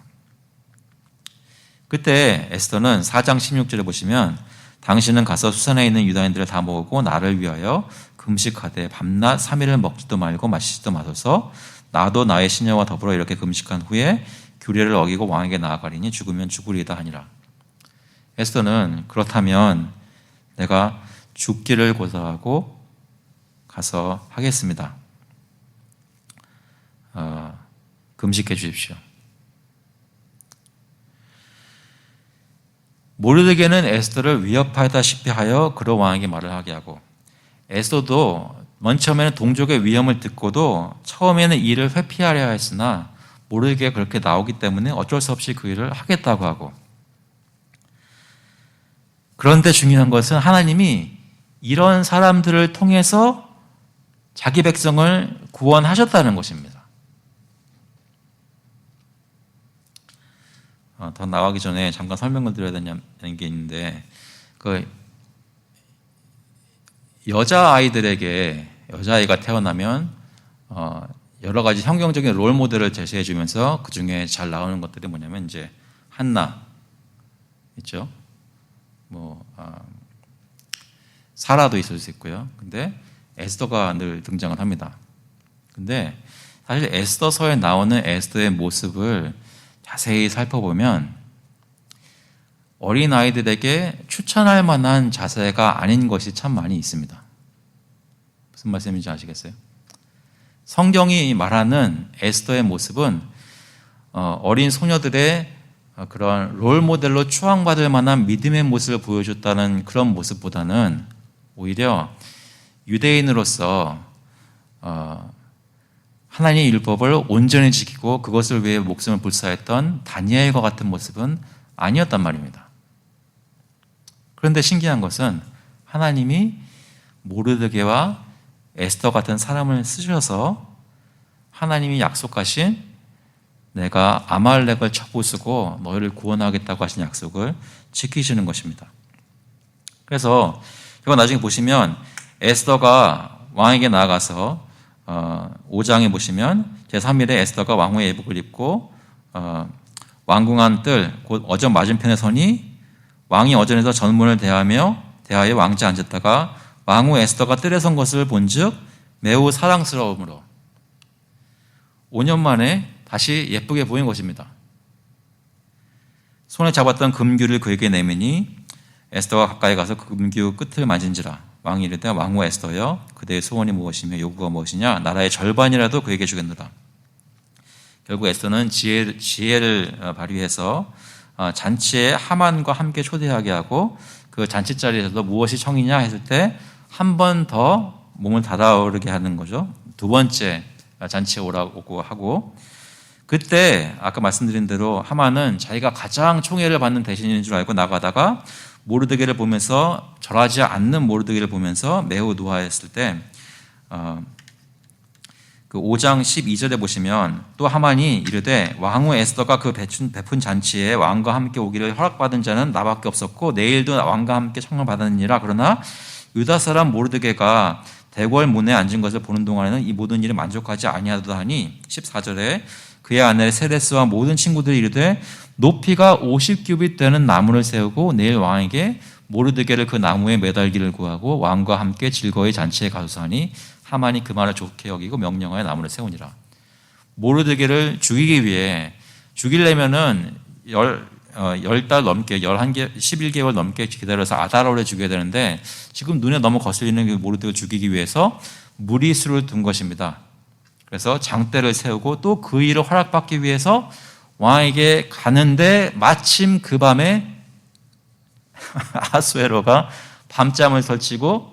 그때 에스더는 4장 16절에 보시면 당신은 가서 수산에 있는 유다인들을 다 모으고 나를 위하여 금식하되 밤낮 3일을 먹지도 말고 마시지도 마소서. 나도 나의 시녀와 더불어 이렇게 금식한 후에 규례를 어기고 왕에게 나아가리니 죽으면 죽으리이다 하니라. 에스더는 그렇다면 내가 죽기를 고사하고 가서 하겠습니다. 금식해 주십시오. 모르드게는 에스더를 위협하다시피 하여 그로 왕에게 말을 하게 하고 에스더도 맨 처음에는 동족의 위험을 듣고도 처음에는 이 일을 회피하려 했으나 모르드게가 그렇게 나오기 때문에 어쩔 수 없이 그 일을 하겠다고 하고 그런데 중요한 것은 하나님이 이런 사람들을 통해서 자기 백성을 구원하셨다는 것입니다. 더 나가기 전에 잠깐 설명을 드려야 되는 게 있는데 여자아이가 태어나면 여러 가지 성경적인 롤 모델을 제시해 주면서 그 중에 잘 나오는 것들이 뭐냐면 이제 한나 있죠. 사라도 있을 수 있고요. 근데 에스더가 늘 등장을 합니다. 근데 사실 에스더서에 나오는 에스더의 모습을 자세히 살펴보면 어린아이들에게 추천할 만한 자세가 아닌 것이 참 많이 있습니다. 무슨 말씀인지 아시겠어요? 성경이 말하는 에스더의 모습은 어린 소녀들의 그런 롤 모델로 추앙받을 만한 믿음의 모습을 보여줬다는 그런 모습보다는 오히려 유대인으로서 하나님의 율법을 온전히 지키고 그것을 위해 목숨을 불사했던 다니엘과 같은 모습은 아니었단 말입니다. 그런데 신기한 것은 하나님이 모르드게와 에스더 같은 사람을 쓰셔서 하나님이 약속하신 내가 아말렉을 쳐부수고 너희를 구원하겠다고 하신 약속을 지키시는 것입니다. 그래서 이거 나중에 보시면 에스더가 왕에게 나아가서 5장에 보시면 제3일에 에스더가 왕후의 예복을 입고 왕궁안 뜰 곧 어전 맞은편에 서니 왕이 어전에서 전문을 대하여 왕자에 앉았다가 왕후 에스더가 뜰에 선 것을 본즉 매우 사랑스러움으로 5년 만에 다시 예쁘게 보인 것입니다. 손에 잡았던 금규를 그에게 내미니 에스더가 가까이 가서 그 금규 끝을 만진지라. 왕이 이르되 왕후 에스더여 그대의 소원이 무엇이며 요구가 무엇이냐 나라의 절반이라도 그에게 주겠노라. 결국 에스더는 지혜를 발휘해서 잔치에 하만과 함께 초대하게 하고 그 잔치 자리에서도 무엇이 청이냐 했을 때 한 번 더 몸을 달아오르게 하는 거죠. 두 번째 잔치에 오라고 하고, 그때 아까 말씀드린 대로 하만은 자기가 가장 총애를 받는 대신인 줄 알고 나가다가 모르드게를 보면서, 절하지 않는 모르드게를 보면서 매우 노하였을 때 그 5장 12절에 보시면 또 하만이 이르되 왕후 에스더가 그 베푼 잔치에 왕과 함께 오기를 허락받은 자는 나밖에 없었고 내일도 왕과 함께 청을 받았느니라. 그러나 유다 사람 모르드게가 대궐 문에 앉은 것을 보는 동안에는 이 모든 일에 만족하지 아니하도다 하니 14절에 그의 아내 세레스와 모든 친구들이 이르되 높이가 50규빗 되는 나무를 세우고 내일 왕에게 모르드게를 그 나무에 매달기를 구하고 왕과 함께 즐거이 잔치에 가소서 하니 하만이 그 말을 좋게 여기고 명령하여 나무를 세우니라. 모르드게를 죽이려면은 10달 넘게 11개월 넘게 기다려서 아달월에 죽여야 되는데 지금 눈에 너무 거슬리는 그 모르드게를 죽이기 위해서 무리수를 둔 것입니다. 그래서 장대를 세우고 또 그 일을 허락받기 위해서 왕에게 가는데 마침 그 밤에 아수에로가 밤잠을 설치고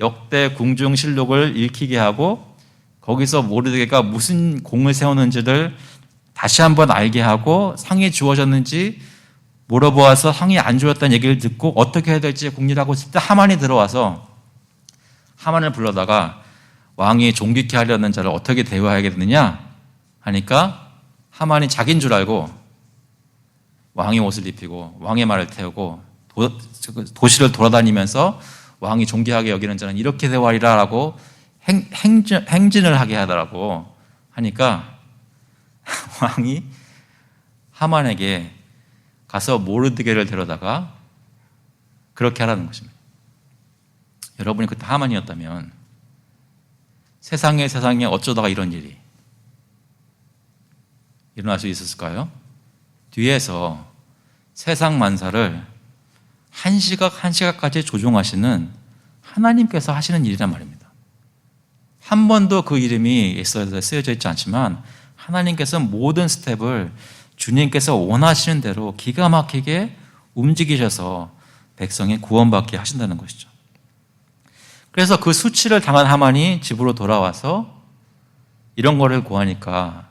역대 궁중실록을 읽히게 하고 거기서 모르드게가 무슨 공을 세우는지를 다시 한번 알게 하고 상이 주어졌는지 물어보아서 상이 안 주었다는 얘기를 듣고 어떻게 해야 될지 궁리하고 있을 때 하만이 들어와서 하만을 불러다가 왕이 존귀케 하려는 자를 어떻게 대우해야겠느냐 하니까 하만이 자기인 줄 알고 왕의 옷을 입히고 왕의 말을 태우고 도시를 돌아다니면서 왕이 존귀하게 여기는 자는 이렇게 대우하리라 라고 행진을 하게 하더라고 하니까 왕이 하만에게 가서 모르드게를 데려다가 그렇게 하라는 것입니다. 여러분이 그때 하만이었다면 세상에 어쩌다가 이런 일이 일어날 수 있었을까요? 뒤에서 세상 만사를 한 시각 한 시각까지 조종하시는 하나님께서 하시는 일이란 말입니다. 한 번도 그 이름이 에스더에 쓰여져 있지 않지만 하나님께서 모든 스텝을 주님께서 원하시는 대로 기가 막히게 움직이셔서 백성이 구원받게 하신다는 것이죠. 그래서 그 수치를 당한 하만이 집으로 돌아와서 이런 거를 구하니까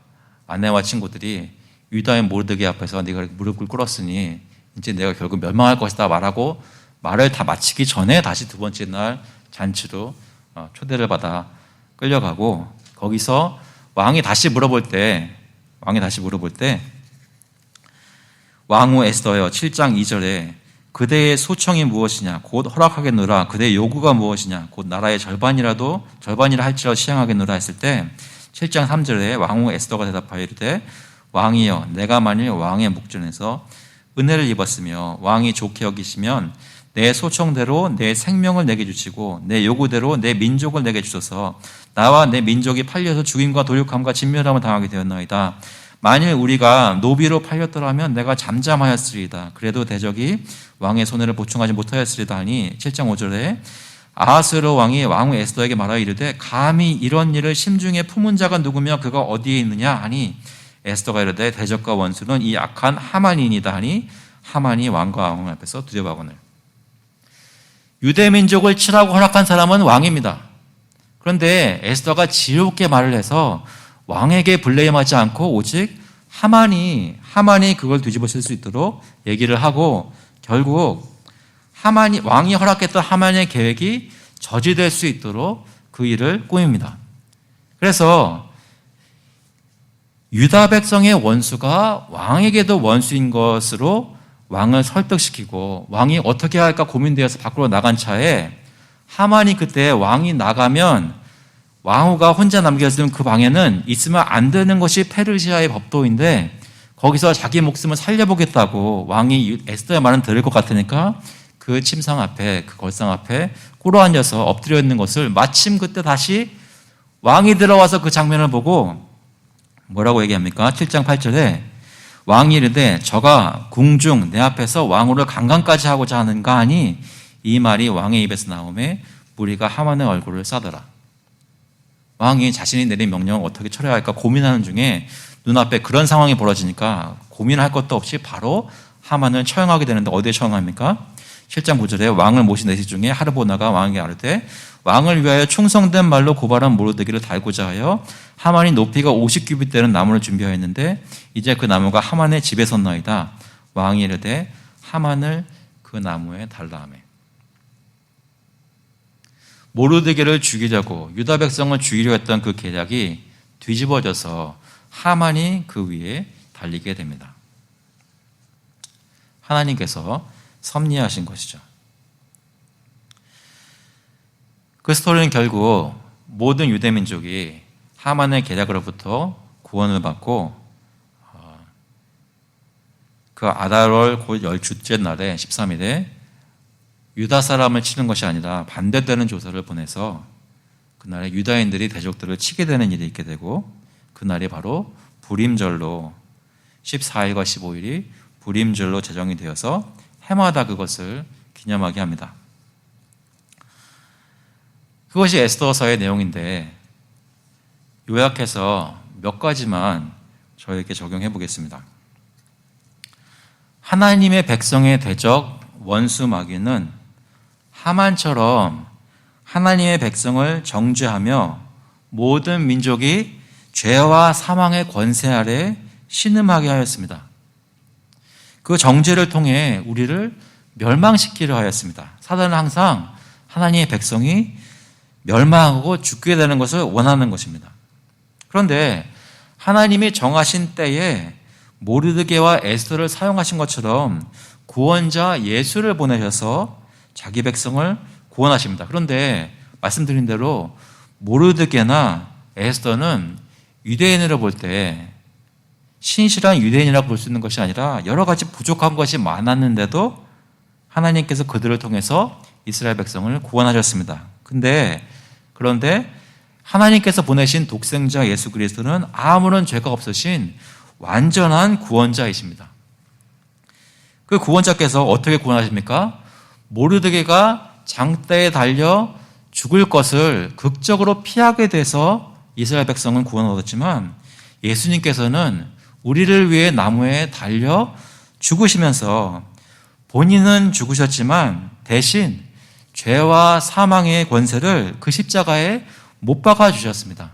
아내와 친구들이 유다의 모르드게 앞에서 네가 무릎을 꿇었으니 이제 내가 결국 멸망할 것이다 말하고 말을 다 마치기 전에 다시 두 번째 날 잔치로 초대를 받아 끌려가고 거기서 왕이 다시 물어볼 때 왕후 에스더여 7장 2절에 그대의 소청이 무엇이냐 곧 허락하겠노라 그대의 요구가 무엇이냐 곧 나라의 절반이라 할지라도 시행하겠노라 했을 때 7장 3절에 왕후 에스더가 대답하여 이르되 왕이여 내가 만일 왕의 목전에서 은혜를 입었으며 왕이 좋게 여기시면 내 소청대로 내 생명을 내게 주시고 내 요구대로 내 민족을 내게 주소서. 나와 내 민족이 팔려서 죽임과 도륙함과 진멸함을 당하게 되었나이다. 만일 우리가 노비로 팔렸더라면 내가 잠잠하였으리이다. 그래도 대적이 왕의 손해를 보충하지 못하였으리다 하니 7장 5절에 아하스웨로 왕이 왕후 에스더에게 말하여 이르되 감히 이런 일을 심중에 품은 자가 누구며 그가 어디에 있느냐 하니 에스더가 이르되 대적과 원수는 이 악한 하만이니이다 하니 하만이 왕과 왕후 앞에서 두려워하거늘. 유대 민족을 치라고 허락한 사람은 왕입니다. 그런데 에스더가 지혜롭게 말을 해서 왕에게 블레임하지 않고 오직 하만이 그걸 뒤집어 쓸 수 있도록 얘기를 하고 결국 왕이 허락했던 하만의 계획이 저지될 수 있도록 그 일을 꾸밉니다. 그래서 유다 백성의 원수가 왕에게도 원수인 것으로 왕을 설득시키고 왕이 어떻게 할까 고민되어서 밖으로 나간 차에 하만이 그때 왕이 나가면 왕후가 혼자 남겨진 그 방에는 있으면 안 되는 것이 페르시아의 법도인데 거기서 자기 목숨을 살려보겠다고 왕이 에스더의 말은 들을 것 같으니까 그 침상 앞에, 그 걸상 앞에 꿇어앉아서 엎드려 있는 것을 마침 그때 다시 왕이 들어와서 그 장면을 보고 뭐라고 얘기합니까? 7장 8절에 왕이 이르되 저가 궁중 내 앞에서 왕후를 강간까지 하고자 하는가 하니 이 말이 왕의 입에서 나오매 무리가 하만의 얼굴을 싸더라. 왕이 자신이 내린 명령을 어떻게 처리해야 할까 고민하는 중에 눈앞에 그런 상황이 벌어지니까 고민할 것도 없이 바로 하만을 처형하게 되는데 어디에 처형합니까? 7장 9절에 왕을 모신 내시 중에 하르보나가 왕에게 아뢰되 왕을 위하여 충성된 말로 고발한 모르드기를 달고자 하여 하만이 높이가 50규빗 되는 나무를 준비하였는데 이제 그 나무가 하만의 집에 섰나이다. 왕이 이르되 하만을 그 나무에 달라 하매. 모르드게를 죽이려고 유다 백성을 죽이려 했던 그 계략이 뒤집어져서 하만이 그 위에 달리게 됩니다. 하나님께서 섭리하신 것이죠. 그 스토리는 결국 모든 유대민족이 하만의 계략으로부터 구원을 받고 그 아달월 곧 10주째 날에 13일에 유다 사람을 치는 것이 아니라 반대되는 조서를 보내서 그날에 유다인들이 대적들을 치게 되는 일이 있게 되고 그날이 바로 부림절로 14일과 15일이 부림절로 제정이 되어서 해마다 그것을 기념하게 합니다. 그것이 에스더서의 내용인데 요약해서 몇 가지만 저에게 적용해 보겠습니다. 하나님의 백성의 대적 원수 마귀는 하만처럼 하나님의 백성을 정죄하며 모든 민족이 죄와 사망의 권세 아래 신음하게 하였습니다. 그 정죄를 통해 우리를 멸망시키려 하였습니다. 사단은 항상 하나님의 백성이 멸망하고 죽게 되는 것을 원하는 것입니다. 그런데 하나님이 정하신 때에 모르드게와 에스더를 사용하신 것처럼 구원자 예수를 보내셔서 자기 백성을 구원하십니다. 그런데 말씀드린 대로 모르드게나 에스더는 유대인으로 볼 때 신실한 유대인이라고 볼 수 있는 것이 아니라 여러 가지 부족한 것이 많았는데도 하나님께서 그들을 통해서 이스라엘 백성을 구원하셨습니다. 그런데 하나님께서 보내신 독생자 예수 그리스도는 아무런 죄가 없으신 완전한 구원자이십니다. 그 구원자께서 어떻게 구원하십니까? 모르드게가 장대에 달려 죽을 것을 극적으로 피하게 돼서 이스라엘 백성은 구원을 얻었지만 예수님께서는 우리를 위해 나무에 달려 죽으시면서 본인은 죽으셨지만 대신 죄와 사망의 권세를 그 십자가에 못 박아 주셨습니다.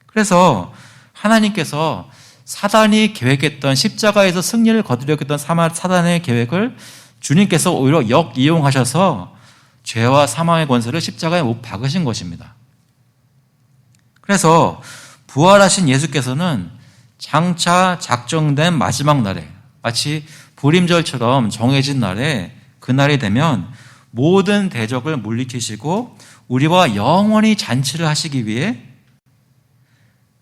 그래서 하나님께서 사단이 계획했던 십자가에서 승리를 거두려고 했던 사단의 계획을 주님께서 오히려 역이용하셔서 죄와 사망의 권세를 십자가에 못 박으신 것입니다. 그래서 부활하신 예수께서는 장차 작정된 마지막 날에 마치 부림절처럼 정해진 날에 그날이 되면 모든 대적을 물리치시고 우리와 영원히 잔치를 하시기 위해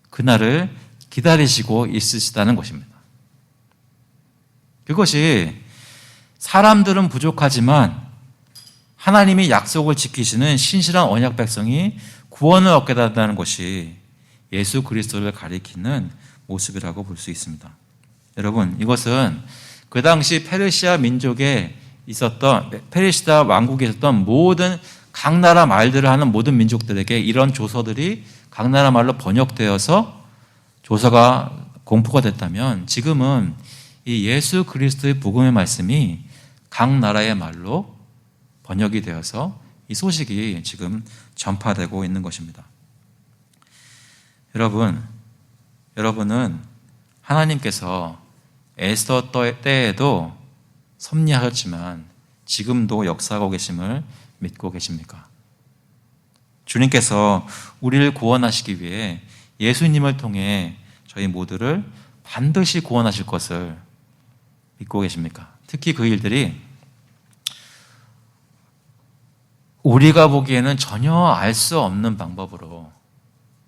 그날을 기다리시고 있으시다는 것입니다. 그것이 사람들은 부족하지만 하나님이 약속을 지키시는 신실한 언약 백성이 구원을 얻게 된다는 것이 예수 그리스도를 가리키는 모습이라고 볼 수 있습니다. 여러분, 이것은 그 당시 페르시아 민족에 있었던 페르시아 왕국에 있었던 모든 각 나라 말들을 하는 모든 민족들에게 이런 조서들이 각 나라 말로 번역되어서 조서가 공포가 됐다면 지금은 이 예수 그리스도의 복음의 말씀이 각 나라의 말로 번역이 되어서 이 소식이 지금 전파되고 있는 것입니다. 여러분은 하나님께서 에스더 때에도 섭리하셨지만 지금도 역사하고 계심을 믿고 계십니까? 주님께서 우리를 구원하시기 위해 예수님을 통해 저희 모두를 반드시 구원하실 것을 믿고 계십니까? 특히 그 일들이 우리가 보기에는 전혀 알 수 없는 방법으로,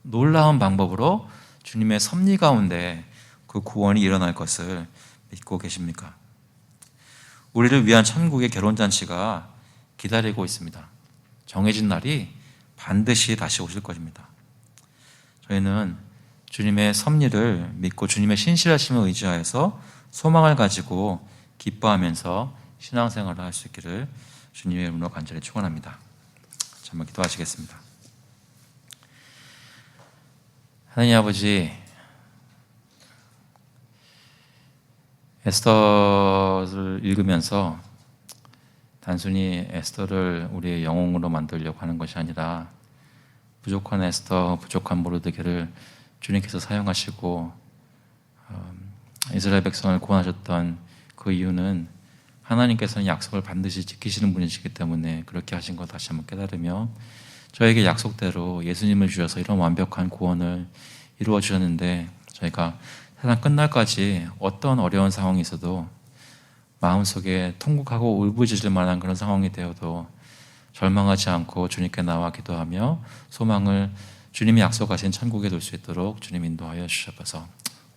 놀라운 방법으로 주님의 섭리 가운데 그 구원이 일어날 것을 믿고 계십니까? 우리를 위한 천국의 결혼잔치가 기다리고 있습니다. 정해진 날이 반드시 다시 오실 것입니다. 저희는 주님의 섭리를 믿고 주님의 신실하심을 의지하여서 소망을 가지고 기뻐하면서 신앙생활을 할 수 있기를 주님의 이름으로 간절히 축원합니다. 한번 기도하시겠습니다. 하나님 아버지, 에스더를 읽으면서 단순히 에스더를 우리의 영웅으로 만들려고 하는 것이 아니라 부족한 에스더, 부족한 모르드게를 주님께서 사용하시고 이스라엘 백성을 구원하셨던 그 이유는 하나님께서는 약속을 반드시 지키시는 분이시기 때문에 그렇게 하신 것 다시 한번 깨달으며, 저에게 약속대로 예수님을 주셔서 이런 완벽한 구원을 이루어 주셨는데, 저희가 세상 끝날까지 어떤 어려운 상황이 있어도 마음속에 통곡하고 울부짖을 만한 그런 상황이 되어도 절망하지 않고 주님께 나와 기도하며 소망을 주님이 약속하신 천국에 둘 수 있도록 주님 인도하여 주셔서,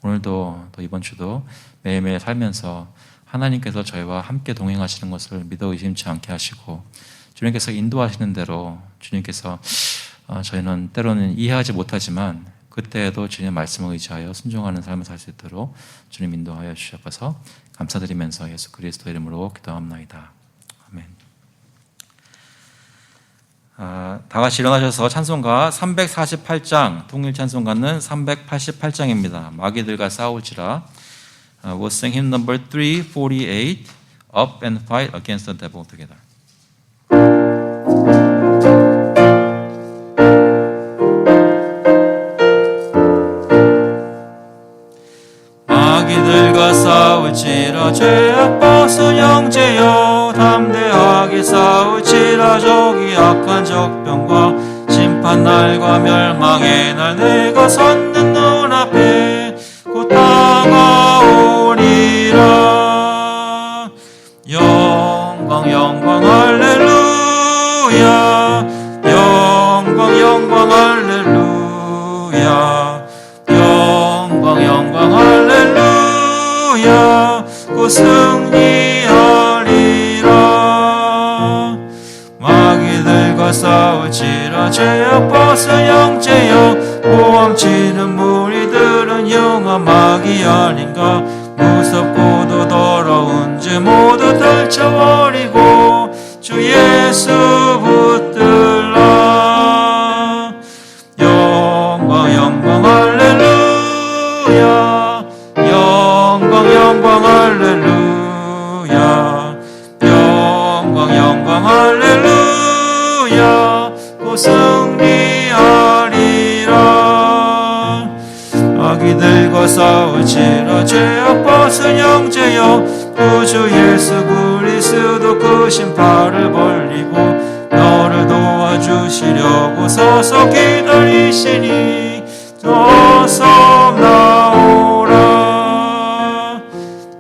오늘도 또 이번 주도 매일매일 살면서 하나님께서 저희와 함께 동행하시는 것을 믿어 의심치 않게 하시고, 주님께서 인도하시는 대로 주님께서 저희는 때로는 이해하지 못하지만 그때에도 주님의 말씀을 의지하여 순종하는 삶을 살 수 있도록 주님 인도하여 주셔서 감사드리면서 예수 그리스도 이름으로 기도합나이다. 아멘. 다 같이 일어나셔서 찬송가 348장, 통일 찬송가는 388장입니다. 마귀들과 싸울지라. We'll sing hymn number 348, Up and Fight Against the Devil together. 마귀들과 싸울지라 죄악 벗은 형제여, 담대하게 싸울지라 적이 악한 적병과 심판날과 멸망의 날 내가 섰는 눈앞에 곧 다가오리라. 영광 영광 할렐루야, 영광 영광 할렐루야, 영광 영광 할렐루야, 곧 승리하리라. 마귀들과 싸울지라 죄악 벗은 형제여, 모함치는 무리들은 영한 마귀 아닌가. 무섭고도 더러운 죄 모두 떨쳐버리고 주 예수 붙들라. 영광 영광 할렐루야, 영광 영광 할렐루야, 영광 영광 할렐루야, 곧 승리하리라. 마귀들과 싸울지라 죄악 벗은 형제여, 구주 예수 그리스도 그 신발을 벌리고 너를 도와주시려고 서서 기다리시니 어서 나오라.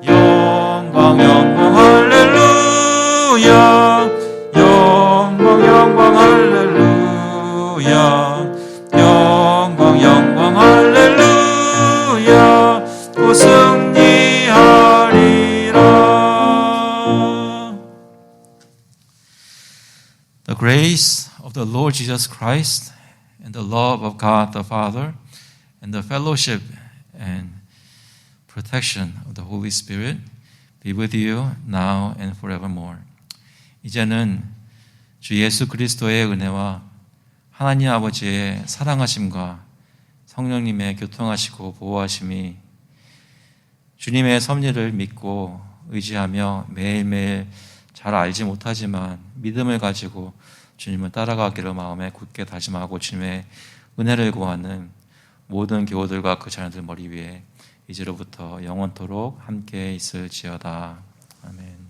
영광 영광 할렐루야, 영광 영광 할렐루야, 영광 영광 할렐루야, 곧 승리하리라. The grace of the Lord Jesus Christ and the love of God the Father and the fellowship and protection of the Holy Spirit be with you now and forevermore. 이제는 주 예수 그리스도의 은혜와 하나님 아버지의 사랑하심과 성령님의 교통하시고 보호하심이 주님의 섭리를 믿고 의지하며 매일매일 잘 알지 못하지만 믿음을 가지고 주님을 따라가기를 마음에 굳게 다짐하고 주님의 은혜를 구하는 모든 교우들과 그 자녀들 머리 위에 이제로부터 영원토록 함께 있을지어다. 아멘.